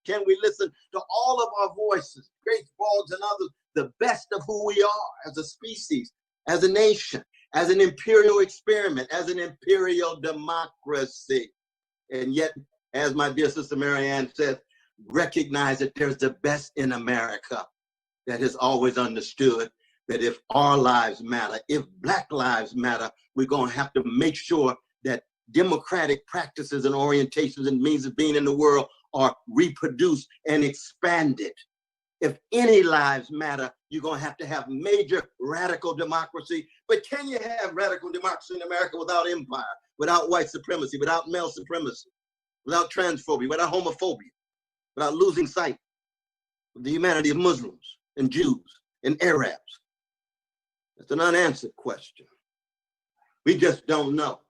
Can we listen to all of our voices, great frogs and others, the best of who we are as a species, as a nation, as an imperial experiment, as an imperial democracy? And yet, as my dear sister Marianne says, recognize that there's the best in America that has always understood that if our lives matter, if Black lives matter, we're going to have to make sure that democratic practices and orientations and means of being in the world are reproduced and expanded. If any lives matter, you're going to have major radical democracy. But can you have radical democracy in America without empire, without white supremacy, without male supremacy, without transphobia, without homophobia, without losing sight of the humanity of Muslims and Jews and Arabs? It's an unanswered question. We just don't know.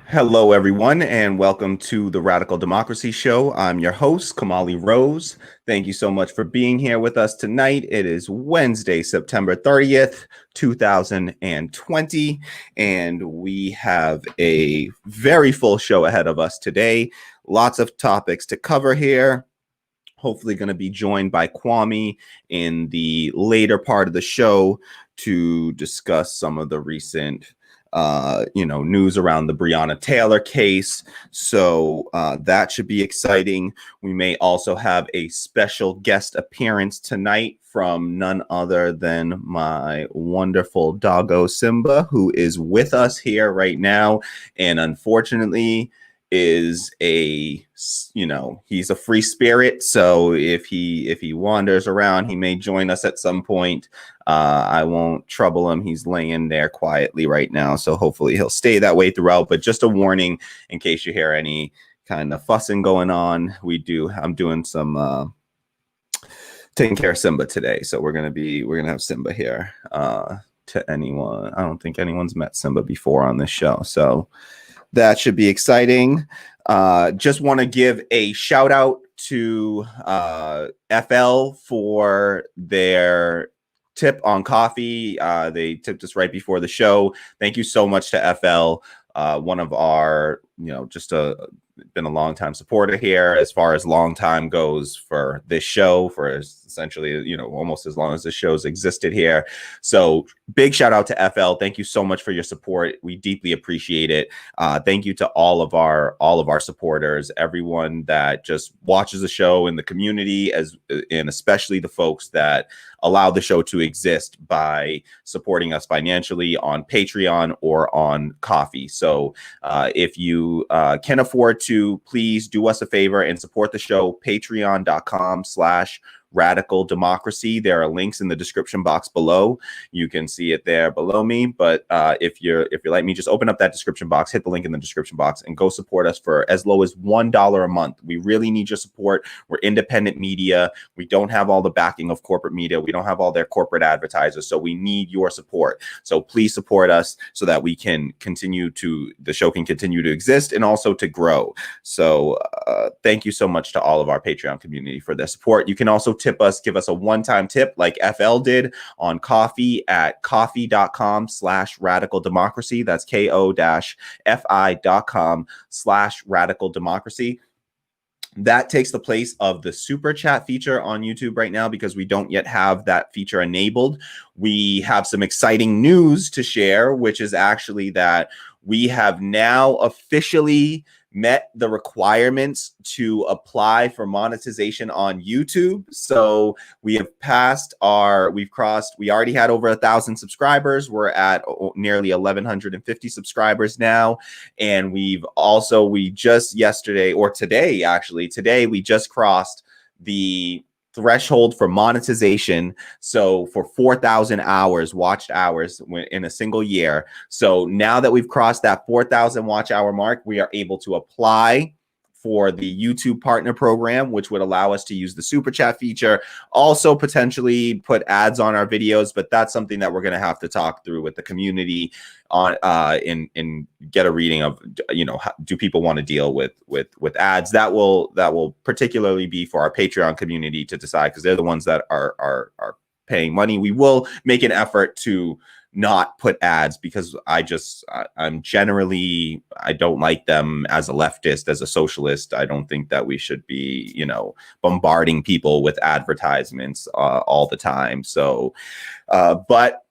Hello, everyone, and welcome to the Radical Democracy Show. I'm your host, Kamali Rose. Thank you so much for being here with us tonight. It is Wednesday, September 30th, 2020, and we have a very full show ahead of us today. Lots of topics to cover here. Hopefully going to be joined by Kwame in the later part of the show to discuss some of the recent news around the Breonna Taylor case. So that should be exciting. We may also have a special guest appearance tonight from none other than my wonderful doggo Simba, who is with us here right now. And unfortunately is he's a free spirit. So if he wanders around, he may join us at some point. I won't trouble him. He's laying there quietly right now. So hopefully he'll stay that way throughout. But just a warning in case you hear any kind of fussing going on. I'm doing some taking care of Simba today. So we're gonna have Simba here. To anyone, I don't think anyone's met Simba before on this show. So that should be exciting. Just want to give a shout out to FL for their tip on coffee. They tipped us right before the show. Thank you so much to FL. One of our, been a long time supporter here as far as long time goes for this show, for essentially, almost as long as this show's existed here. So big shout out to FL. Thank you so much for your support. We deeply appreciate it. Thank you to all of our supporters, everyone that just watches the show in the community, and especially the folks that allow the show to exist by supporting us financially on Patreon or on Coffee. So if you can afford to, please do us a favor and support the show. Patreon.com/Radical Democracy. There are links in the description box below. You can see it there below me. But if you're like me, just open up that description box, hit the link in the description box, and go support us for as low as $1 a month. We really need your support. We're independent media. We don't have all the backing of corporate media. We don't have all their corporate advertisers. So we need your support. So please support us so that the show can continue to exist and also to grow. So thank you so much to all of our Patreon community for their support. You can also give us a one-time tip like FL did on Coffee at coffee.com/Radical Democracy. That's ko-fi.com/Radical Democracy. That takes the place of the super chat feature on YouTube right now because we don't yet have that feature enabled. We have some exciting news to share, which is actually that we have now officially met the requirements to apply for monetization on YouTube. So we already had over 1,000 subscribers. We're at nearly 1,150 subscribers now. And today we just crossed the threshold for monetization. So for 4,000 watched hours in a single year. So now that we've crossed that 4,000 watch hour mark, we are able to apply for the YouTube partner program, which would allow us to use the super chat feature, also potentially put ads on our videos, but that's something that we're going to have to talk through with the community on and get a reading of, you know, how, do people want to deal with ads? That will particularly be for our Patreon community to decide, because they're the ones that are paying money. We will make an effort to not put ads, because I'm generally, I don't like them as a leftist, as a socialist. I don't think that we should be, you know, bombarding people with advertisements all the time. So, but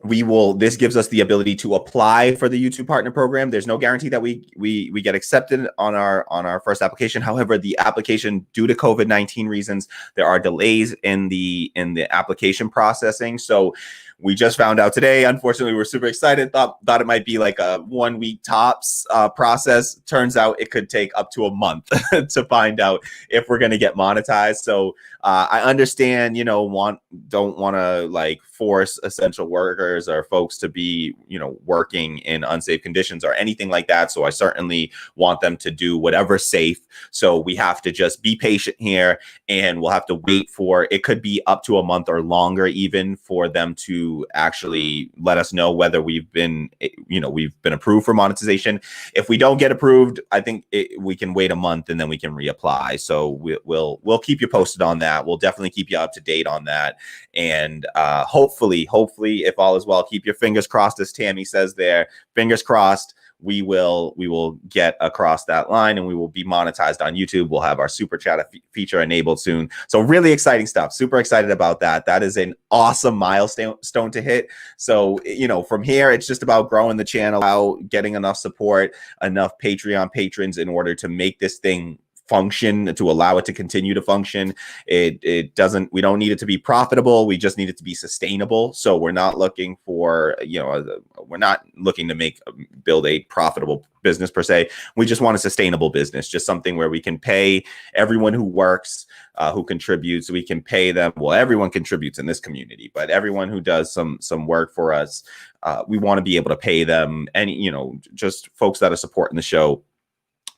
this gives us the ability to apply for the YouTube partner program. There's no guarantee that we get accepted on our first application. However, the application, due to COVID-19 reasons, there are delays in the application processing. So we just found out today. Unfortunately, we're super excited. Thought it might be like a 1 week tops process. Turns out it could take up to a month to find out if we're going to get monetized. So I understand, you know, don't want to like force essential workers or folks to be, you know, working in unsafe conditions or anything like that. So I certainly want them to do whatever's safe. So we have to just be patient here, and we'll have to wait for, it could be up to a month or longer even, for them to actually let us know whether we've been approved for monetization. If we don't get approved, I think we can wait a month and then we can reapply. So we'll keep you posted on that. We'll definitely keep you up to date on that. And hopefully, if all is well, keep your fingers crossed, as Tammy says there, fingers crossed, we will get across that line and we will be monetized on YouTube. We'll have our super chat feature enabled soon. So really exciting stuff. Super excited about that. That is an awesome milestone to hit. So, you know, from here, it's just about growing the channel out, getting enough support, enough Patreon patrons in order to make this thing function, to allow it to continue to function. We don't need it to be profitable. We just need it to be sustainable. So we're not looking for, you know, we're not looking to build a profitable business per se. We just want a sustainable business, just something where we can pay everyone who works, who contributes. We can pay them. Well, everyone contributes in this community, but everyone who does some work for us, we want to be able to pay them. And, you know, just folks that are supporting the show.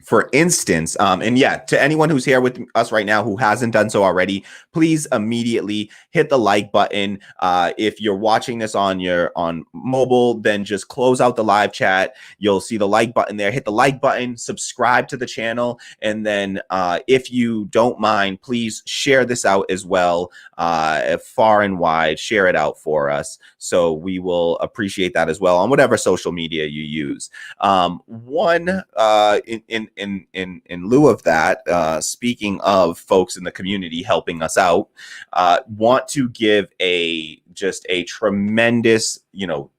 For instance, and yeah, to anyone who's here with us right now who hasn't done so already, please immediately hit the like button. If you're watching this on mobile, then just close out the live chat. You'll see the like button there. Hit the like button, subscribe to the channel, and then if you don't mind, please share this out as well, far and wide. Share it out for us, so we will appreciate that as well on whatever social media you use. In lieu of that, speaking of folks in the community helping us out, want to give just a tremendous, you know,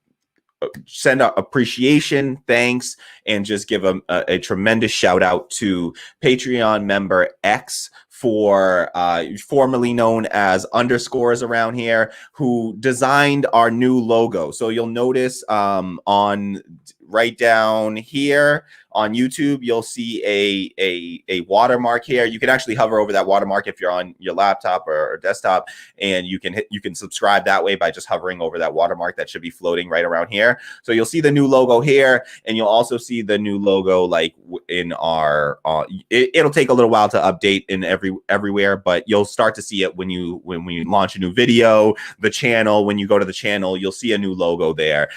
send out appreciation, thanks, and just give a tremendous shout out to Patreon member X, for formerly known as underscores around here, who designed our new logo. So you'll notice on right down here on YouTube, you'll see a watermark here. You can actually hover over that watermark if you're on your laptop or desktop, and you can subscribe that way by just hovering over that watermark that should be floating right around here. So you'll see the new logo here, and you'll also see the new logo like in our it'll take a little while to update in everywhere, but you'll start to see it when we launch a new video. The channel, when you go to the channel, you'll see a new logo there.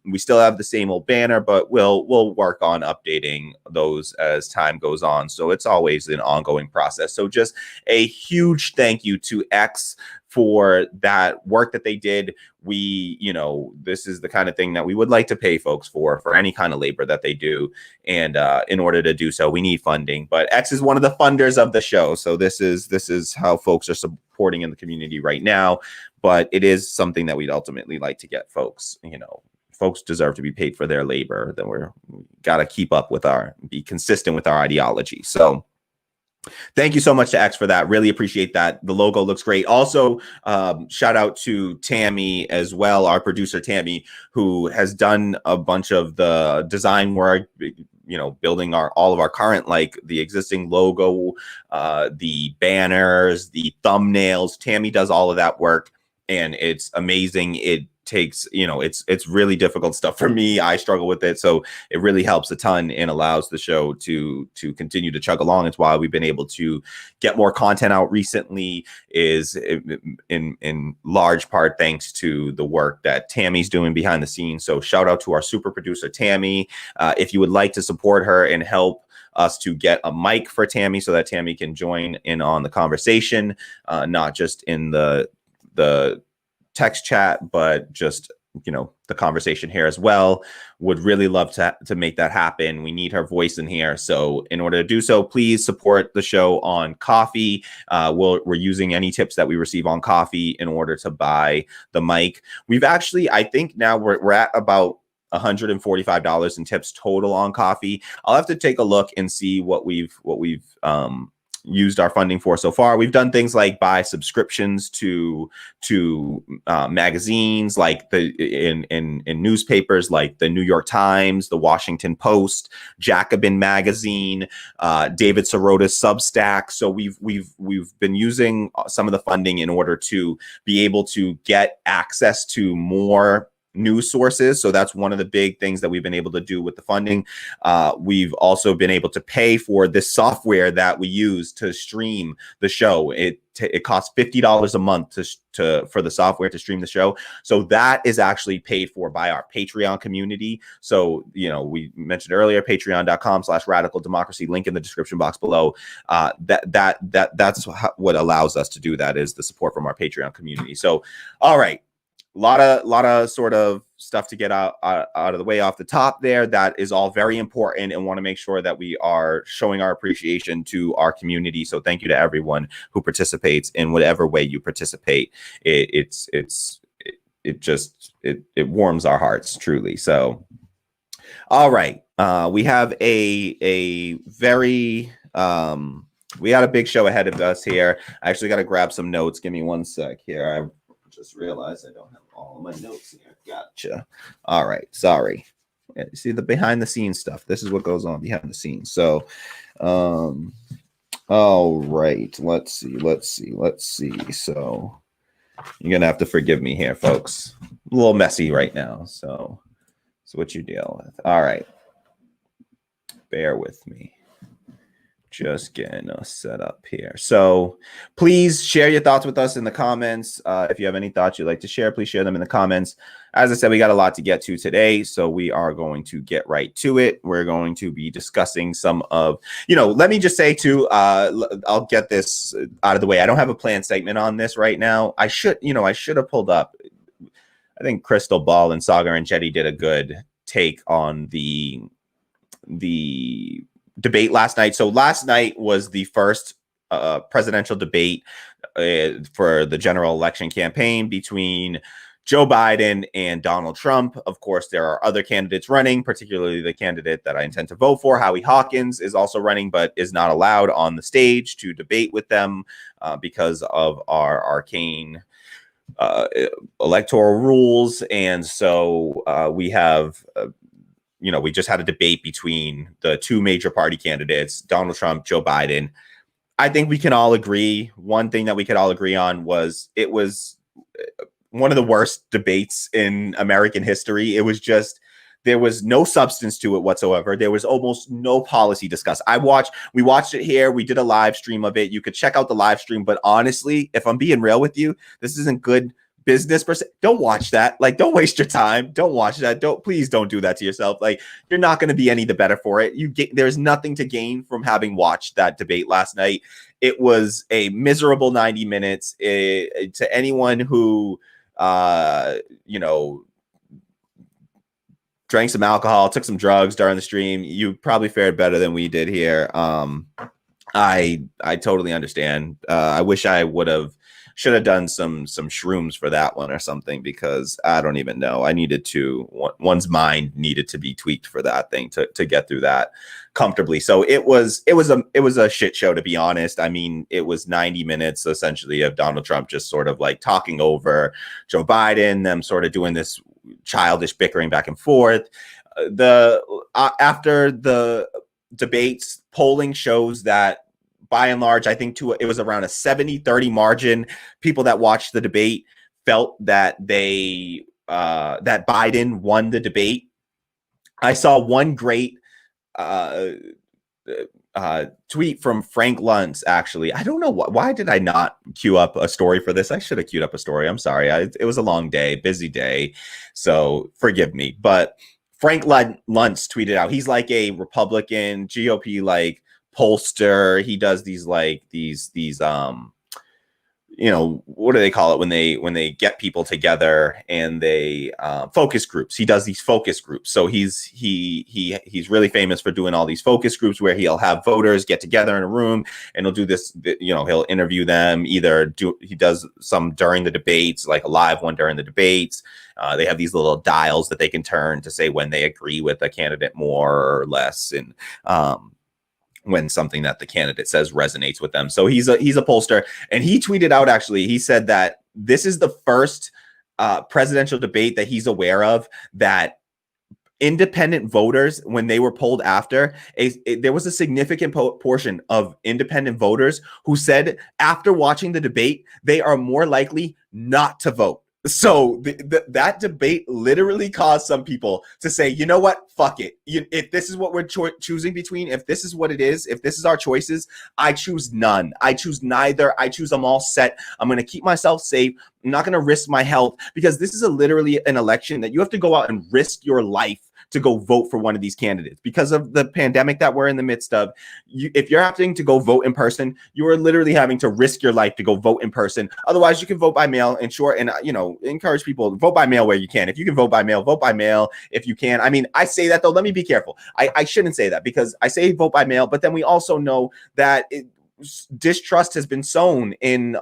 We still have the same old banner, but we'll work on updating those as time goes on. So it's always an ongoing process. So just a huge thank you to X for that work that they did. This is the kind of thing that we would like to pay folks for any kind of labor that they do. And in order to do so, we need funding. But X is one of the funders of the show. So this is how folks are supporting in the community right now. But it is something that we'd ultimately like to get folks, folks deserve to be paid for their labor. Then we got to keep up with be consistent with our ideology. So thank you so much to X for that. Really appreciate that. The logo looks great. Also, shout out to Tammy as well, our producer Tammy, who has done a bunch of the design work, building all of our current, like the existing logo, the banners, the thumbnails. Tammy does all of that work, and it's amazing. takes, it's really difficult stuff for me. I struggle with it, so it really helps a ton and allows the show to continue to chug along. It's why we've been able to get more content out recently, is in large part thanks to the work that Tammy's doing behind the scenes. So shout out to our super producer Tammy. If you would like to support her and help us to get a mic for Tammy so that Tammy can join in on the conversation, not just in the text chat, but just, the conversation here as well. Would really love to make that happen. We need her voice in here. So in order to do so, please support the show on Coffee. We're using any tips that we receive on Coffee in order to buy the mic. We've actually, I think now we're at about $145 in tips total on Coffee. I'll have to take a look and see what we've used our funding for so far. We've done things like buy subscriptions to magazines, like in newspapers like the New York Times, the Washington Post, Jacobin magazine, David Sirota's Substack. So we've been using some of the funding in order to be able to get access to more news sources. So that's one of the big things that we've been able to do with the funding. We've also been able to pay for this software that we use to stream the show. It costs $50 a month for the software to stream the show. So that is actually paid for by our Patreon community. So, we mentioned earlier, patreon.com/radical democracy, link in the description box below. That's what allows us to do that, is the support from our Patreon community. So, all right. Lot of sort of stuff to get out of the way off the top there. That is all very important, and want to make sure that we are showing our appreciation to our community. So thank you to everyone who participates in whatever way you participate. It warms our hearts, truly. So, all right, we have a very we got a big show ahead of us here. I actually got to grab some notes. Give me one sec here. I just realized I don't have all of my notes here. Gotcha. All right. Sorry. Yeah, see the behind the scenes stuff. This is what goes on behind the scenes. So, all right. Let's see. So you're going to have to forgive me here, folks. A little messy right now. So what you deal with. All right. Bear with me. Just getting us set up here. So please share your thoughts with us in the comments. If you have any thoughts you'd like to share, please share them in the comments. As I said, we got a lot to get to today, so we are going to get right to it. We're going to be discussing some of, let me just say too, I'll get this out of the way. I don't have a planned segment on this right now. I should have pulled up. I think Crystal Ball and Saga and Jetty did a good take on the debate last night. So last night was the first presidential debate for the general election campaign between Joe Biden and Donald Trump. Of course, there are other candidates running, particularly the candidate that I intend to vote for, Howie Hawkins, is also running, but is not allowed on the stage to debate with them because of our arcane electoral rules. And so we have we just had a debate between the two major party candidates, Donald Trump, Joe Biden. I think we can all agree. One thing that we could all agree on was it was one of the worst debates in American history. It was just, there was no substance to it whatsoever. There was almost no policy discussed. We watched it here. We did a live stream of it. You could check out the live stream. But honestly, if I'm being real with you, this isn't good business per se. Don't watch that. Like, don't waste your time. Don't watch that. Please don't do that to yourself. Like, you're not going to be any the better for it. There's nothing to gain from having watched that debate last night. It was a miserable 90 minutes. To anyone who, drank some alcohol, took some drugs during the stream, you probably fared better than we did here. I totally understand. I wish I should have done some shrooms for that one or something, because I don't even know. One's mind needed to be tweaked for that thing to get through that comfortably. So it was a shit show, to be honest. I mean, it was 90 minutes essentially of Donald Trump just sort of like talking over Joe Biden, them sort of doing this childish bickering back and forth. After the debates, polling shows that by and large, I think it was around a 70-30 margin. People that watched the debate felt that they that Biden won the debate. I saw one great tweet from Frank Luntz. Actually, I don't know why did I not queue up a story for this? I should have queued up a story. I'm sorry. It was a long day, busy day, so forgive me. But Frank Luntz tweeted out, he's like a Republican GOP like pollster. He does these what do they call it when they get people together and they focus groups. He does these focus groups. So he's really famous for doing all these focus groups where he'll have voters get together in a room and he'll do this, he'll interview them. He does some during the debates, like a live one during the debates. They have these little dials that they can turn to say when they agree with a candidate more or less, and when something that the candidate says resonates with them. So he's a pollster, and he tweeted out, actually, he said that this is the first presidential debate that he's aware of that independent voters, when they were polled after, there was a significant portion of independent voters who said after watching the debate, they are more likely not to vote. So that debate literally caused some people to say, you know what, fuck it. If this is what we're choosing between, if this is what it is, if this is our choices, I choose none. I choose neither. I choose them all set. I'm going to keep myself safe. I'm not going to risk my health, because this is literally an election that you have to go out and risk your life to go vote for one of these candidates. Because of the pandemic that we're in the midst of, if you're having to go vote in person, you are literally having to risk your life to go vote in person. Otherwise, you can vote by mail. And encourage people to vote by mail where you can. If you can vote by mail if you can. I mean, I say that, though, let me be careful. I shouldn't say that, because I say vote by mail, but then we also know that distrust has been sown in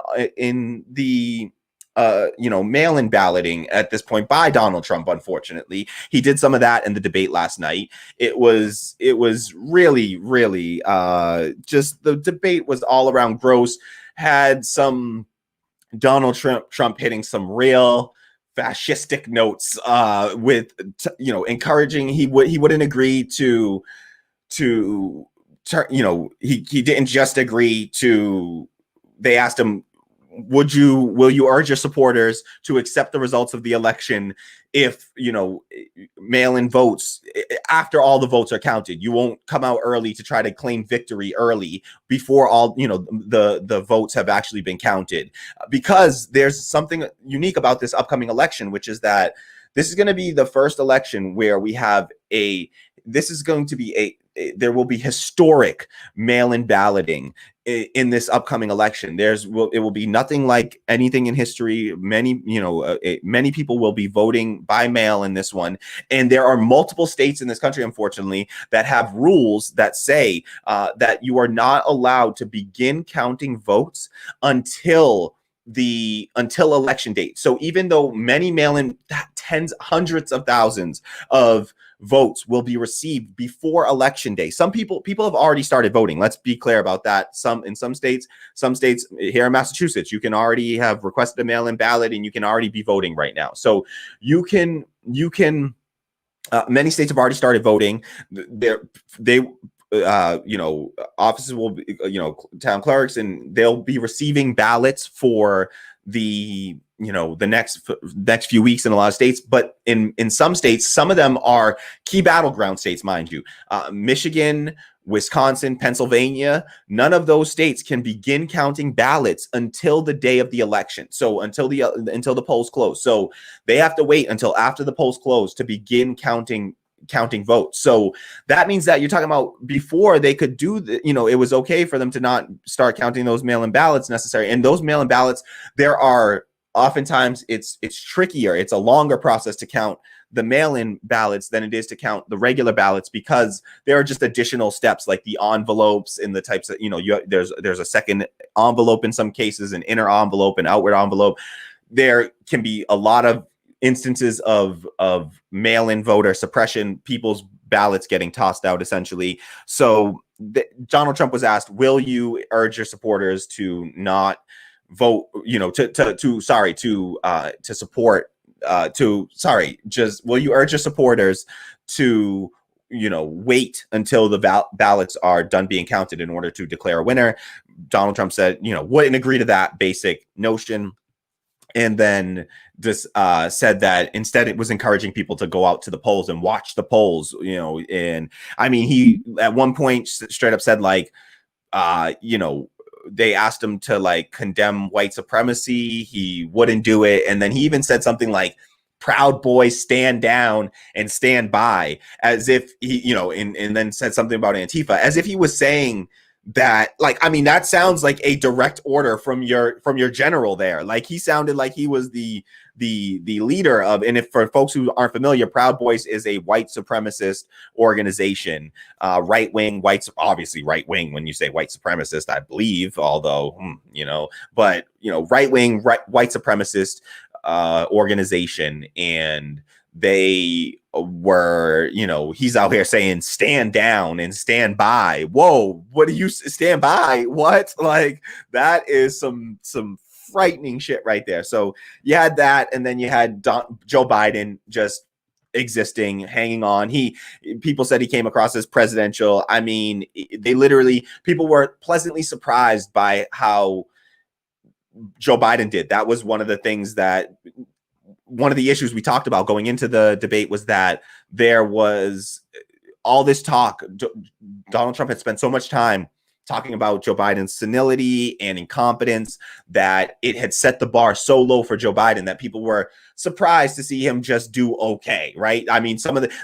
the mail-in balloting at this point by Donald Trump. Unfortunately, he did some of that in the debate last night. It was really, really just, the debate was all around gross. Had some Donald Trump hitting some real fascistic notes with encouraging. He wouldn't agree to he didn't just agree to. They asked him, will you urge your supporters to accept the results of the election if mail-in votes, after all the votes are counted? You won't come out early to try to claim victory early before all the votes have actually been counted, because there's something unique about this upcoming election, which is that this is going to be the first election where we have there will be historic mail-in balloting in this upcoming election. It will be nothing like anything in history. Many people will be voting by mail in this one. And there are multiple states in this country, unfortunately, that have rules that say that you are not allowed to begin counting votes until election date. So even though many mail-in, hundreds of thousands of votes will be received before election day, some people have already started voting. Let's be clear about that. In some states here in Massachusetts, you can already have requested a mail-in ballot and you can already be voting right now. So you can many states have already started voting. Offices will be, town clerks, and they'll be receiving ballots for the next few weeks in a lot of states. But in some states, some of them are key battleground states, mind you, Michigan, Wisconsin, Pennsylvania, none of those states can begin counting ballots until the day of the election. So until the polls close. So they have to wait until after the polls close to begin counting votes. So that means that you're talking about before they could do it was okay for them to not start counting those mail-in ballots necessary. And those mail-in ballots, there are oftentimes it's trickier. It's a longer process to count the mail-in ballots than it is to count the regular ballots, because there are just additional steps like the envelopes and the types of, there's a second envelope in some cases, an inner envelope, an outward envelope. There can be a lot of instances of mail-in voter suppression, people's ballots getting tossed out essentially. So Donald Trump was asked, will you urge your supporters to not vote, will you urge your supporters to wait until the ballots are done being counted in order to declare a winner? Donald Trump said, wouldn't agree to that basic notion. and then just said that instead it was encouraging people to go out to the polls and watch the polls, you know. And I mean, he at one point straight up said like, you know, they asked him to like condemn white supremacy. He wouldn't do it. And then he even said something like, Proud Boys stand down and stand by, as if he, you know, and then said something about Antifa, as if he was saying that, like, I mean, that sounds like a direct order from your general there. Like, he sounded like he was the leader of, and if for folks who aren't familiar, Proud Boys is a white supremacist organization, right-wing, obviously right-wing when you say white supremacist, I believe, although, you know, but, you know, right-wing, white supremacist organization. And they were, you know, he's out here saying stand down and stand by. Whoa, what do you stand by? What? Like, that is some frightening shit right there. So you had that, and then you had Joe Biden just existing, hanging on. People said he came across as presidential. I mean, people were pleasantly surprised by how Joe Biden did. That was one of the things that, one of the issues we talked about going into the debate was that there was all this talk. Donald Trump had spent so much time talking about Joe Biden's senility and incompetence that it had set the bar so low for Joe Biden that people were surprised to see him just do okay, right? I mean,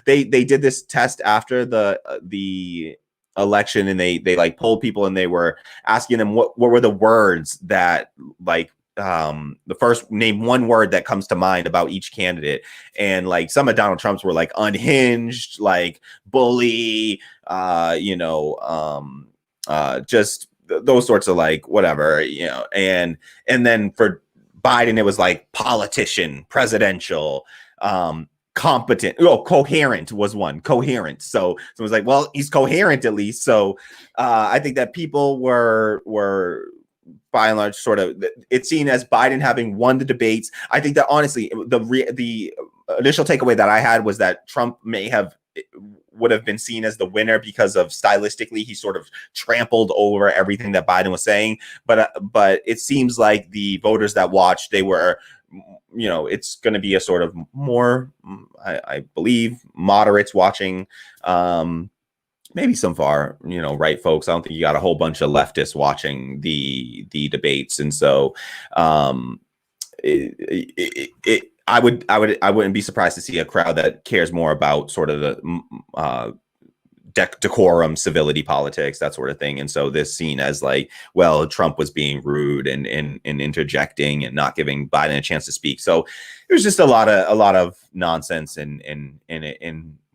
they did this test after the election, and they like polled people, and they were asking them what were the words that, like, the first, name one word that comes to mind about each candidate. And like some of Donald Trump's were like unhinged, like bully, you know, just those sorts of like whatever, you know. And then for Biden, it was like politician, presidential, competent. Oh, coherent was one. Coherent. So it was like, well, he's coherent at least. So I think that people were by and large sort of, it's seen as Biden having won the debates. I think that honestly, the initial takeaway that I had was that Trump would have been seen as the winner because of stylistically he sort of trampled over everything that Biden was saying. But it seems like the voters that watched, they were, you know, it's going to be a sort of more, I believe, moderates watching, maybe some far, you know, right folks. I don't think you got a whole bunch of leftists watching the debates. And so I wouldn't be surprised to see a crowd that cares more about sort of the decorum, civility, politics, that sort of thing. And so this seen as like, well, Trump was being rude and interjecting and not giving Biden a chance to speak. So it was just a lot of nonsense, and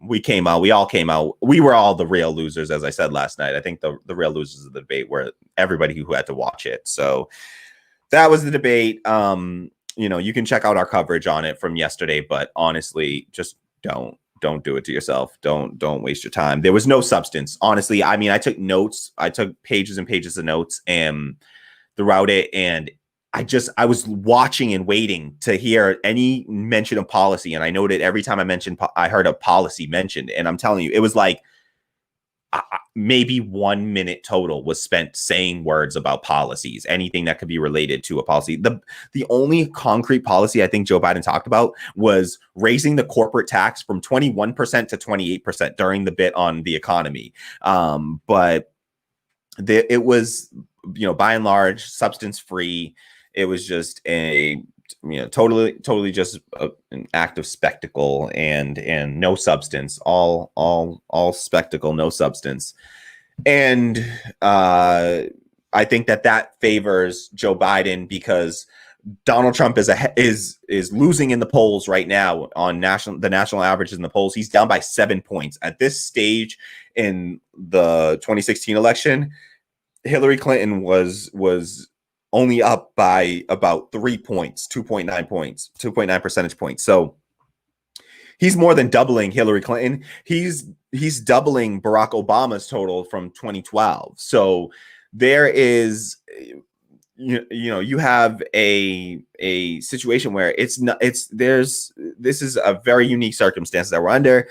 we all came out. We were all the real losers, as I said last night. I think the real losers of the debate were everybody who had to watch it. So that was the debate. You know, you can check out our coverage on it from yesterday, but honestly, just don't do it to yourself. Don't waste your time. There was no substance. Honestly, I mean, I took notes. I took pages and pages of notes and throughout it, and I was watching and waiting to hear any mention of policy. And I noted every time I heard a policy mentioned. And I'm telling you, it was like maybe 1 minute total was spent saying words about policies, anything that could be related to a policy. The only concrete policy I think Joe Biden talked about was raising the corporate tax from 21% to 28% during the bit on the economy. But it was, you know, by and large, substance free. It was just totally just an act of spectacle and no substance, all spectacle, no substance. And I think that favors Joe Biden because Donald Trump is losing in the polls right now on the national averages in the polls. He's down by 7 points at this stage in the 2016 election. Hillary Clinton was only up by about 3 points, 2.9 percentage points. So he's more than doubling Hillary Clinton. He's doubling Barack Obama's total from 2012. So there is, you have a situation where this is a very unique circumstance that we're under.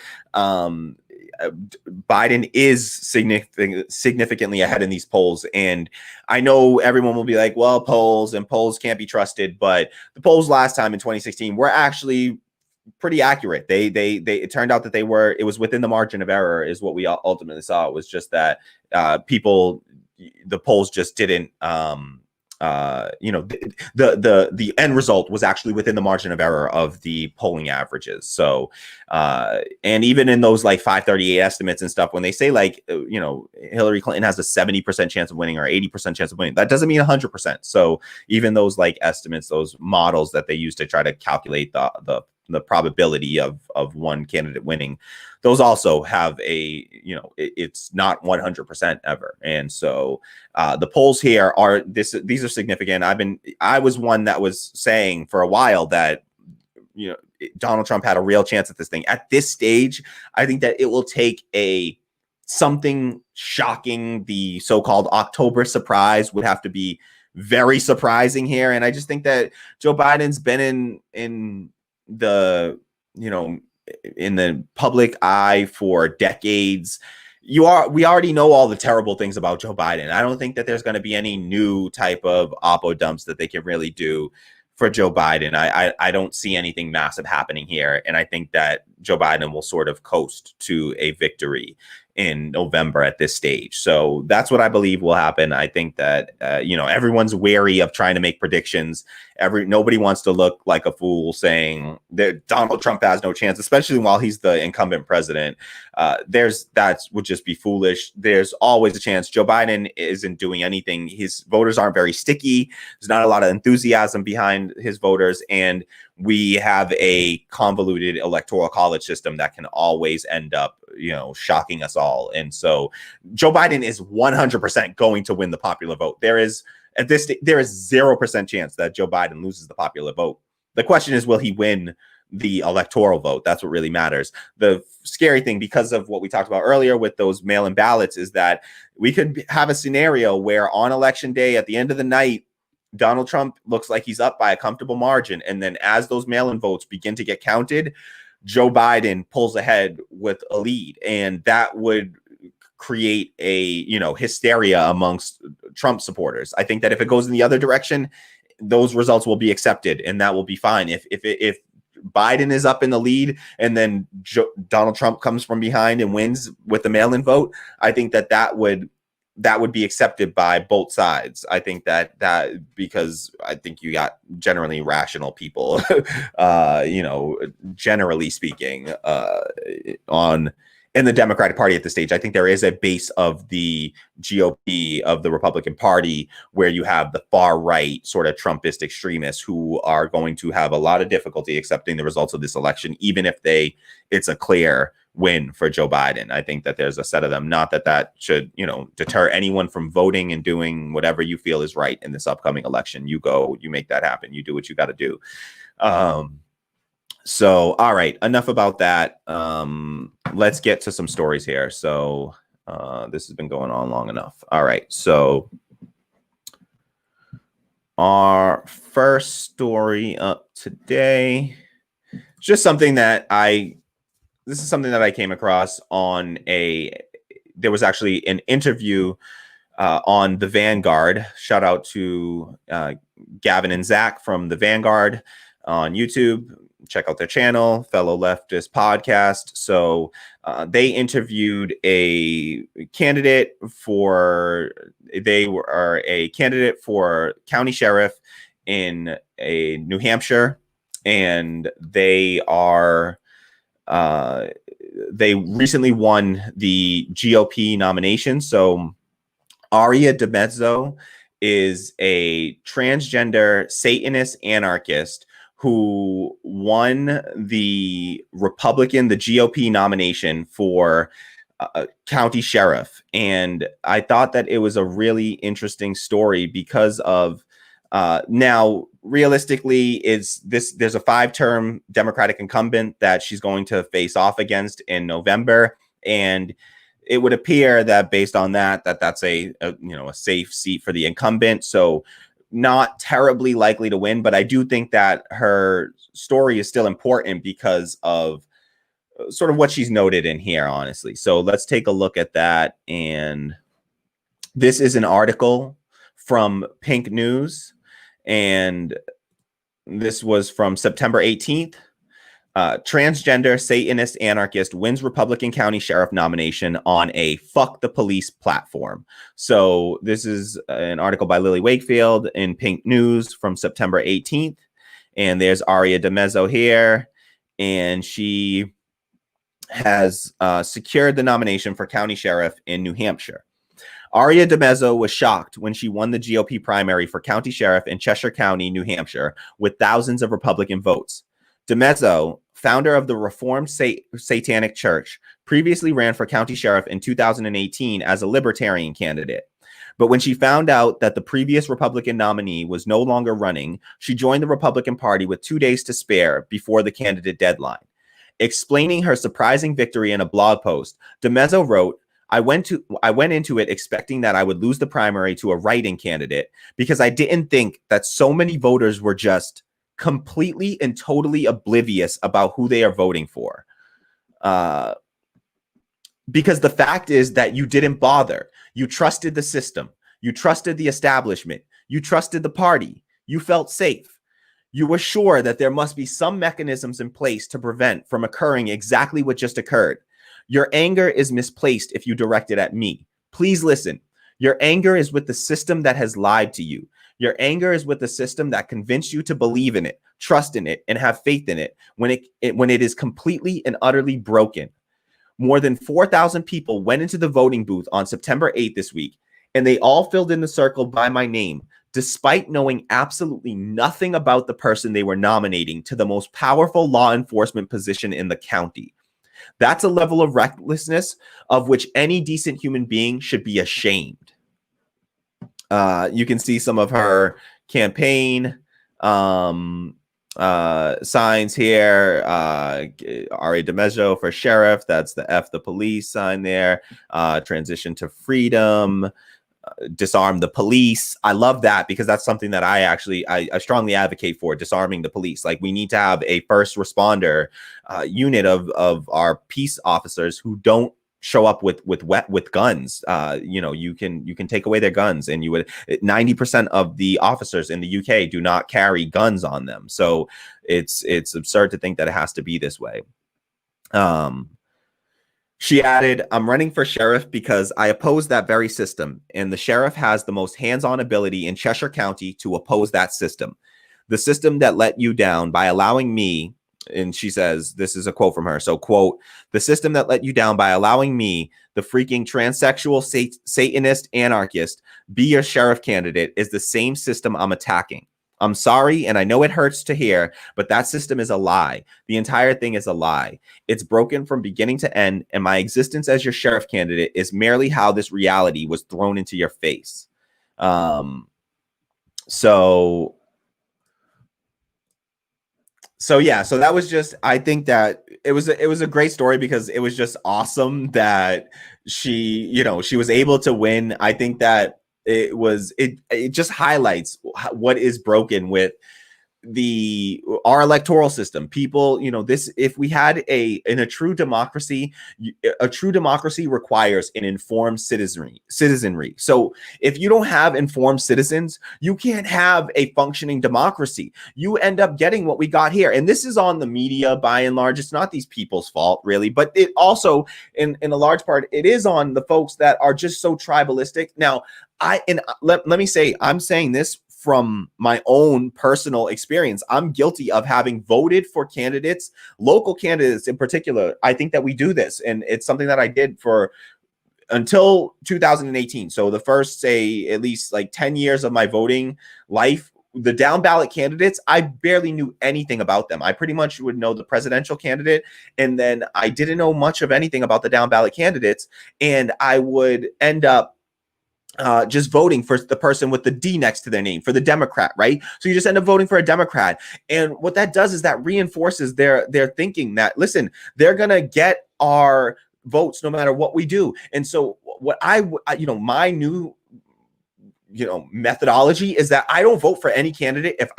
Biden is significantly ahead in these polls. And I know everyone will be like, well, polls can't be trusted. But the polls last time in 2016 were actually pretty accurate. They it turned out that it was within the margin of error is what we ultimately saw. It was just that the polls just didn't, the end result was actually within the margin of error of the polling averages. So, and even in those like 538 estimates and stuff, when they say like, Hillary Clinton has a 70% chance of winning or 80% chance of winning, that doesn't mean 100%. So even those like estimates, those models that they use to try to calculate the probability of one candidate winning, those also have it's not 100% ever. And so the polls here these are significant. I was one that was saying for a while that, Donald Trump had a real chance at this thing. At this stage, I think that it will take something shocking. The so-called October surprise would have to be very surprising here. And I just think that Joe Biden's been in the public eye for decades. We already know all the terrible things about Joe Biden. I don't think that there's going to be any new type of oppo dumps that they can really do for Joe Biden. I don't see anything massive happening here. And I think that Joe Biden will sort of coast to a victory in November at this stage. So that's what I believe will happen. I think that, everyone's wary of trying to make predictions. Nobody wants to look like a fool saying that Donald Trump has no chance, especially while he's the incumbent president. That would just be foolish. There's always a chance. Joe Biden isn't doing anything. His voters aren't very sticky. There's not a lot of enthusiasm behind his voters. And we have a convoluted electoral college system that can always end up, shocking us all. And so Joe Biden is 100% going to win the popular vote. There is 0% chance that Joe Biden loses the popular vote. The question is, will he win the electoral vote? That's what really matters. The scary thing, because of what we talked about earlier with those mail-in ballots, is that we could have a scenario where on election day at the end of the night, Donald Trump looks like he's up by a comfortable margin. And then as those mail-in votes begin to get counted, Joe Biden pulls ahead with a lead. And that would create a, hysteria amongst Trump supporters. I think that if it goes in the other direction, those results will be accepted and that will be fine. If Biden is up in the lead and then Donald Trump comes from behind and wins with the mail-in vote, I think that would be accepted by both sides. I think that because I think you got generally rational people, generally speaking, in the Democratic Party at this stage. I think there is a base of the GOP, of the Republican Party, where you have the far right sort of Trumpist extremists who are going to have a lot of difficulty accepting the results of this election, even if it's a clear win for Joe Biden. I think that there's a set of them. Not that should, deter anyone from voting and doing whatever you feel is right in this upcoming election. You go, you make that happen. You do what you got to do. So, all right, enough about that. Let's get to some stories here. So this has been going on long enough. All right. So our first story up today is just something that I came across on there was actually an interview on the Vanguard. Shout out to Gavin and Zach from the Vanguard on YouTube. Check out their channel, Fellow Leftist Podcast. So they interviewed a candidate for county sheriff in New Hampshire, and they recently won the GOP nomination. So Aria DiMezzo is a transgender Satanist anarchist who won the GOP nomination for county sheriff. And I thought that it was a really interesting story because of now, realistically, there's a 5-term Democratic incumbent that she's going to face off against in November. And it would appear that based on that's a safe seat for the incumbent. So not terribly likely to win, but I do think that her story is still important because of sort of what she's noted in here, honestly. So let's take a look at that. And this is an article from Pink News, and this was from September 18th. Transgender Satanist Anarchist wins Republican County Sheriff nomination on a fuck the police platform. So this is an article by Lily Wakefield in Pink News from September 18th. And there's Aria DeMezzo here, and she has secured the nomination for county sheriff in New Hampshire. Aria DeMezzo was shocked when she won the GOP primary for county sheriff in Cheshire County, New Hampshire, with thousands of Republican votes. DeMezzo, founder of the Reformed Satanic Church, previously ran for county sheriff in 2018 as a libertarian candidate. But when she found out that the previous Republican nominee was no longer running, she joined the Republican Party with 2 days to spare before the candidate deadline. Explaining her surprising victory in a blog post, DeMezzo wrote, I went into it expecting that I would lose the primary to a write-in candidate because I didn't think that so many voters were just completely and totally oblivious about who they are voting for. Because the fact is that you didn't bother. You trusted the system. You trusted the establishment. You trusted the party. You felt safe. You were sure that there must be some mechanisms in place to prevent from occurring exactly what just occurred. Your anger is misplaced if you direct it at me. Please listen. Your anger is with the system that has lied to you. Your anger is with the system that convinced you to believe in it, trust in it, and have faith in it when it is completely and utterly broken. More than 4,000 people went into the voting booth on September 8th this week, and they all filled in the circle by my name, despite knowing absolutely nothing about the person they were nominating to the most powerful law enforcement position in the county. That's a level of recklessness of which any decent human being should be ashamed. You can see some of her campaign signs here. Aria DeMezzo for sheriff. That's the F the police sign there. Transition to freedom. Disarm the police. I love that because that's something that I strongly advocate for, disarming the police. Like, we need to have a first responder unit of our peace officers who don't show up with guns. You can take away their guns, and 90% of the officers in the UK do not carry guns on them. So it's absurd to think that it has to be this way. She added, I'm running for sheriff because I oppose that very system, and the sheriff has the most hands-on ability in Cheshire County to oppose that system. The system that let you down by allowing me, and she says, this is a quote from her. So, quote, the system that let you down by allowing me, the freaking transsexual Satanist anarchist, be your sheriff candidate is the same system I'm attacking. I'm sorry, and I know it hurts to hear, but that system is a lie. The entire thing is a lie. It's broken from beginning to end, and my existence as your sheriff candidate is merely how this reality was thrown into your face. So that was just, I think that it was a great story because it was just awesome that she was able to win. I think that it just highlights what is broken with our electoral system. People, if we had in a true democracy requires an informed citizenry. So if you don't have informed citizens, you can't have a functioning democracy. You end up getting what we got here. And this is on the media by and large. It's not these people's fault, really, but it also, in a large part, it is on the folks that are just so tribalistic. Now, let me say, I'm saying this from my own personal experience. I'm guilty of having voted for candidates, local candidates in particular. I think that we do this, and it's something that I did for until 2018. So the first, say, at least like 10 years of my voting life, the down ballot candidates, I barely knew anything about them. I pretty much would know the presidential candidate, and then I didn't know much of anything about the down ballot candidates, and I would end up just voting for the person with the D next to their name, for the Democrat, right? So you just end up voting for a Democrat. And what that does is that reinforces their thinking that, listen, they're going to get our votes no matter what we do. And so what my new, methodology is that I don't vote for any candidate if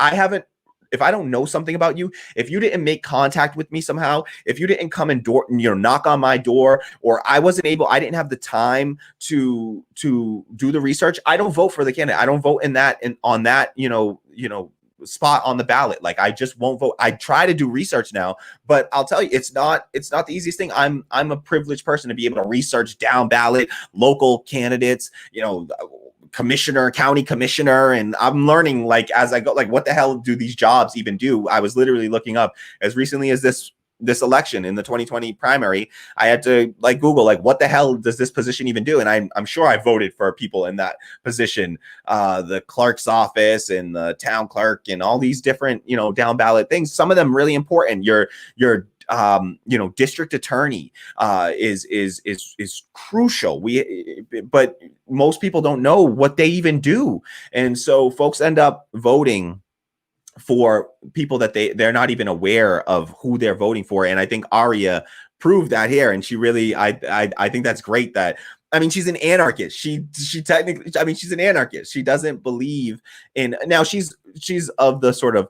if I don't know something about you, if you didn't make contact with me somehow, if you didn't come and knock on my door, or I didn't have the time to do the research, I don't vote for the candidate. I don't vote on that spot on the ballot. Like, I just won't vote. I try to do research now, but I'll tell you, it's not the easiest thing. I'm a privileged person to be able to research down ballot local candidates, commissioner, county commissioner, and I'm learning, like, as I go, like, what the hell do these jobs even do? I was literally looking up as recently as this election in the 2020 primary. I had to like Google, like, what the hell does this position even do? And I'm sure I voted for people in that position, the clerk's office and the town clerk and all these different, down ballot things. Some of them really important. Your district attorney is crucial. But most people don't know what they even do. And so folks end up voting for people that they're not even aware of who they're voting for. And I think Aria proved that here. And she really, I think that's great that, I mean, she's an anarchist. She technically, I mean, she's an anarchist. She doesn't believe in, now she's of the sort of,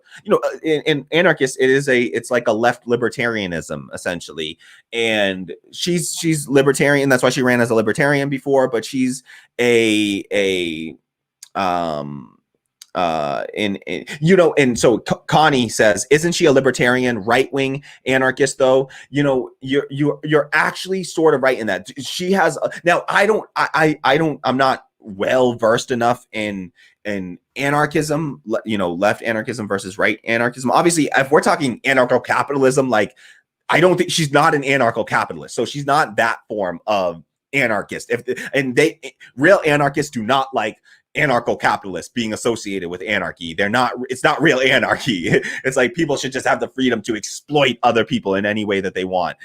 in anarchist, it's like a left libertarianism essentially. And she's libertarian. That's why she ran as a libertarian before, but she's and so Connie says, isn't she a libertarian right-wing anarchist though? You're actually sort of right in that. She has now I'm not well versed enough in anarchism, left anarchism versus right anarchism. Obviously, if we're talking anarcho-capitalism, like, I don't think she's not an anarcho-capitalist, so she's not that form of anarchist. Real anarchists do not like anarcho-capitalists being associated with anarchy. It's not real anarchy. It's like people should just have the freedom to exploit other people in any way that they want.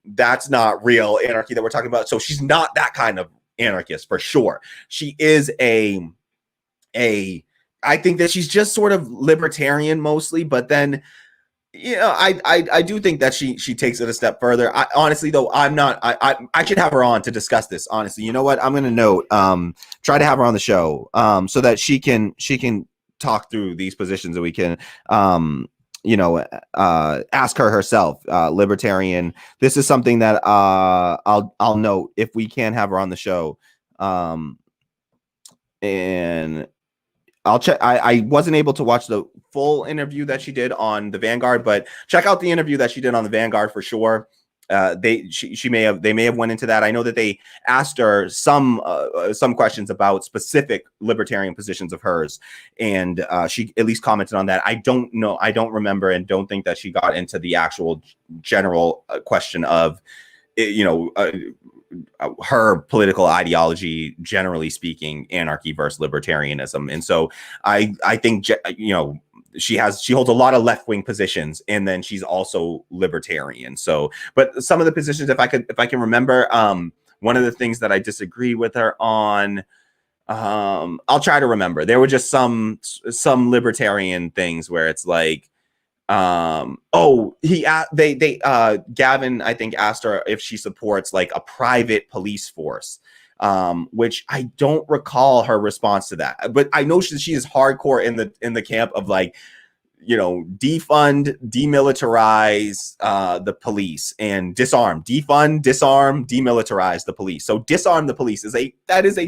That's not real anarchy that we're talking about. So she's not that kind of anarchist for sure. She is I think that she's just sort of libertarian mostly, but then I do think that she takes it a step further. Honestly, though, I should have her on to discuss this. Honestly, you know what? I'm going to note, try to have her on the show, so that she can talk through these positions, and we can, ask her herself, libertarian. This is something that, I'll note if we can have her on the show. And I'll check. I wasn't able to watch the full interview that she did on the Vanguard, but check out the interview that she did on the Vanguard for sure. They may have went into that. I know that they asked her some questions about specific libertarian positions of hers, and she at least commented on that. I don't know. I don't remember, and don't think that she got into the actual general question of, her political ideology, generally speaking, anarchy versus libertarianism. And so I think, she holds a lot of left-wing positions, and then she's also libertarian. So, but some of the positions, if I can remember, one of the things that I disagree with her on, I'll try to remember. There were just some libertarian things where it's like, Gavin, I think, asked her if she supports like a private police force, which I don't recall her response to that, but I know she is hardcore in the camp of like, defund, demilitarize the police, and disarm, defund, disarm, demilitarize the police. So disarm the police is a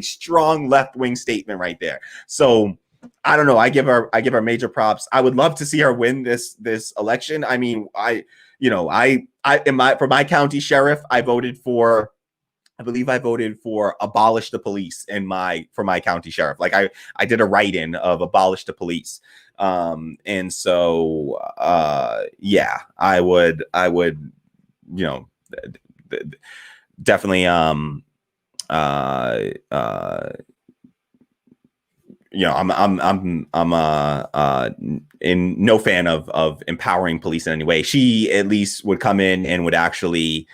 strong left-wing statement right there. So I don't know. I give her major props. I would love to see her win this election. I mean, for my county sheriff, I believe I voted for abolish the police for my county sheriff. Like I did a write-in of abolish the police. And so yeah, I would definitely I'm in no fan of empowering police in any way. She at least would come in and would actually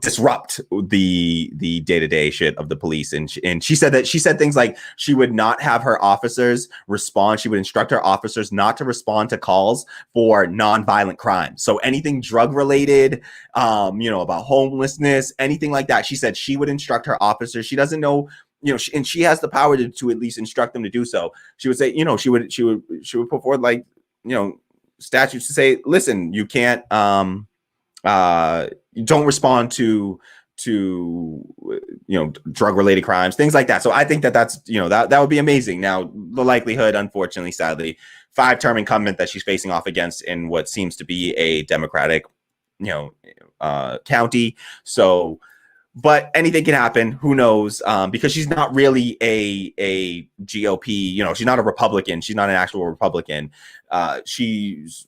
disrupt the day-to-day shit of the police. And she said things like she would not have her officers respond. She would instruct her officers not to respond to calls for non-violent crime. So anything drug related, about homelessness, anything like that. She said she would instruct her officers. She doesn't know and she has the power to at least instruct them to do so. She would say, she would put forward like, statutes to say, listen, you can't, you don't respond to drug related crimes, things like that. So I think that's that would be amazing. Now the likelihood, unfortunately, sadly, 5-term incumbent that she's facing off against in what seems to be a Democratic county. So, but anything can happen. Who knows? Because she's not really a GOP. She's not a Republican. She's not an actual Republican. She's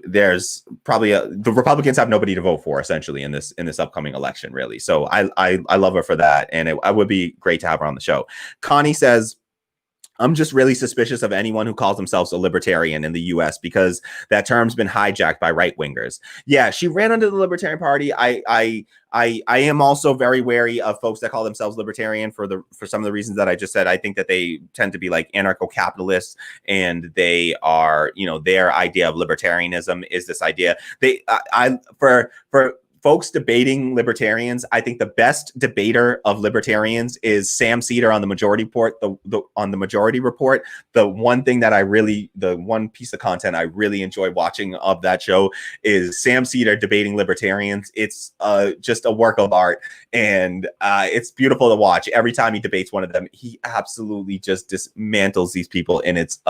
there's probably the Republicans have nobody to vote for essentially in this upcoming election, really. So I love her for that, and it would be great to have her on the show. Connie says, I'm just really suspicious of anyone who calls themselves a libertarian in the U.S. because that term's been hijacked by right wingers. Yeah, she ran under the Libertarian Party. I am also very wary of folks that call themselves libertarian for some of the reasons that I just said. I think that they tend to be like anarcho-capitalists, and they are, their idea of libertarianism is this idea. For folks debating libertarians, I think the best debater of libertarians is Sam Cedar on the Majority Report. On the Majority Report, the one piece of content I really enjoy watching of that show is Sam Cedar debating libertarians. It's just a work of art, and it's beautiful to watch. Every time he debates one of them, he absolutely just dismantles these people, and it's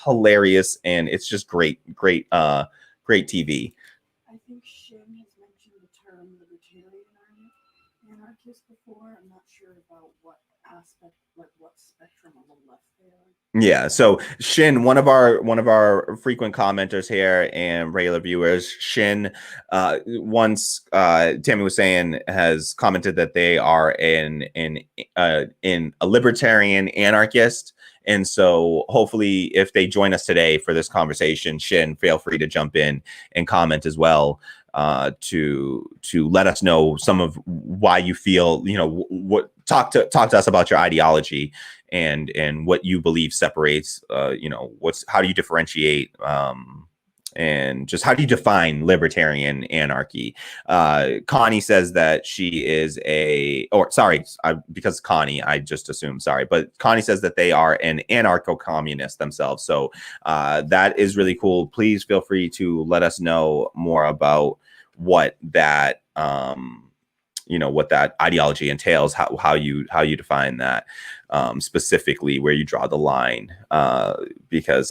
hilarious, and it's just great TV. I think Shin has mentioned the term libertarian anarchist before. I'm not sure about what aspect, like what spectrum on the left they are. Yeah, so Shin, one of our frequent commenters here and regular viewers, Shin, once Tammy was saying, has commented that they are in a libertarian anarchist. And so hopefully if they join us today for this conversation, Shin, feel free to jump in and comment as well, to let us know some of why you feel, talk to us about your ideology and what you believe separates, how do you differentiate, and just how do you define libertarian anarchy? Connie says that she is because Connie, I just assumed, but Connie says that they are an anarcho-communist themselves. So that is really cool. Please feel free to let us know more about what that what that ideology entails, how you define that, specifically where you draw the line, because